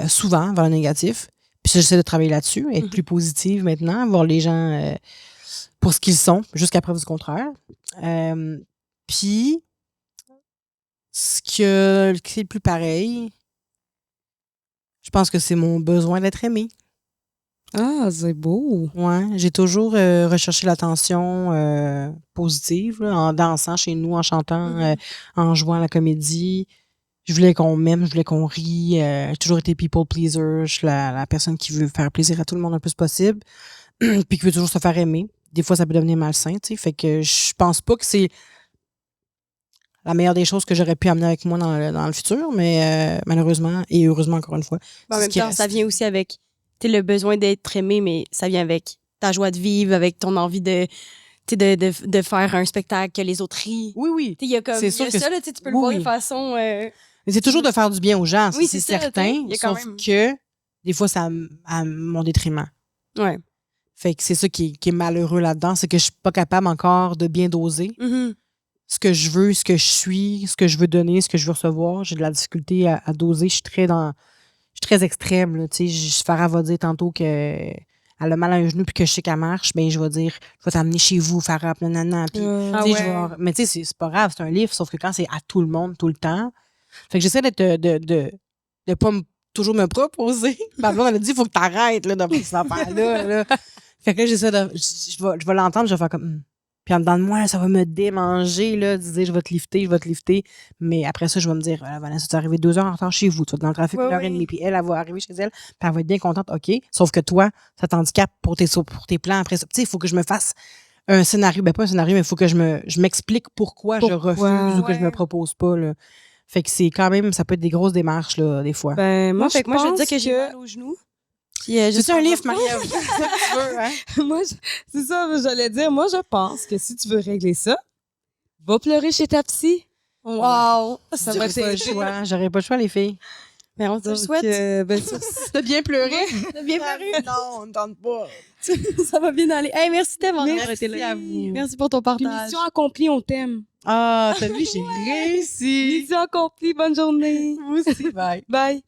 Souvent vers le négatif. Puis j'essaie de travailler là-dessus, être plus positive maintenant, voir les gens pour ce qu'ils sont, jusqu'à preuve du contraire. Puis, ce qui est le plus pareil, je pense que c'est mon besoin d'être aimé. Ah, c'est beau. Ouais, j'ai toujours recherché l'attention positive, là, en dansant chez nous, en chantant, en jouant à la comédie. Je voulais qu'on m'aime, je voulais qu'on rie. J'ai toujours été people pleaser. Je suis la personne qui veut faire plaisir à tout le monde le plus possible, puis qui veut toujours se faire aimer. Des fois, ça peut devenir malsain, tu sais. Fait que je pense pas que c'est la meilleure des choses que j'aurais pu amener avec moi dans le futur, mais malheureusement, et heureusement encore une fois. En même temps, ça vient aussi avec le besoin d'être aimé, mais ça vient avec ta joie de vivre, avec ton envie de faire un spectacle que les autres rient. Oui. Il y a comme C'est sûr que ça, là, tu peux le voir de façon. Mais c'est toujours de faire du bien aux gens, oui, c'est ça, certain. Sauf que des fois, c'est à mon détriment. Ouais. Fait que c'est ça qui est malheureux là-dedans, c'est que je suis pas capable encore de bien doser. Ce que je veux, ce que je suis, ce que je veux donner, ce que je veux recevoir. J'ai de la difficulté à doser. Je suis très extrême. Là, Farah va dire tantôt qu'elle a mal à un genou puis que je sais qu'elle marche, ben je vais dire, je vais t'amener chez vous, Farah, nanana. Puis, mais tu sais, c'est pas grave, c'est un livre, sauf que quand c'est à tout le monde, tout le temps. Fait que j'essaie de pas toujours me proposer. Ma blonde, elle a dit, il faut que t'arrêtes là, dans ces affaires-là. Là. Fait que j'essaie je vais l'entendre, je vais faire comme. Puis en dedans de moi, là, ça va me démanger, là, de dire je vais te lifter. Mais après ça, je vais me dire, Vanessa, tu es arrivé 2 heures en retard chez vous, tu vas être dans le trafic 1h30. Puis elle va arriver chez elle, puis elle va être bien contente, OK. Sauf que toi, ça t'handicape pour tes plans après ça. Tu sais, il faut que je me fasse un scénario, ben pas un scénario, mais il faut que je m'explique pourquoi je Pourquoi? refuse ou que je me Ouais. propose pas, là. Fait que c'est quand même, ça peut être des grosses démarches, là, des fois. Ben, moi, Moi, je veux dire pense que j'ai mal au genou. Puis, C'est un livre, Marie. Marie-Ève. C'est ça que tu veux, hein? moi, c'est ça, j'allais dire. Moi, je pense que si tu veux régler ça, va pleurer chez ta psy. Wow! Ça J'aurais va pas le t'aider. choix. J'aurais pas le choix, les filles. Mais on te le Donc, souhaite. ben, sur T'as bien pleuré? T'as bien paru. Non, on ne tente pas. Ça va bien aller. Hey, merci tellement d'avoir Merci été là. à vous. Merci pour ton Puis partage. mission accomplie, on t'aime. Ah, t'as vu, j'ai réussi. Mission accomplie, bonne journée. Vous aussi, bye. Bye.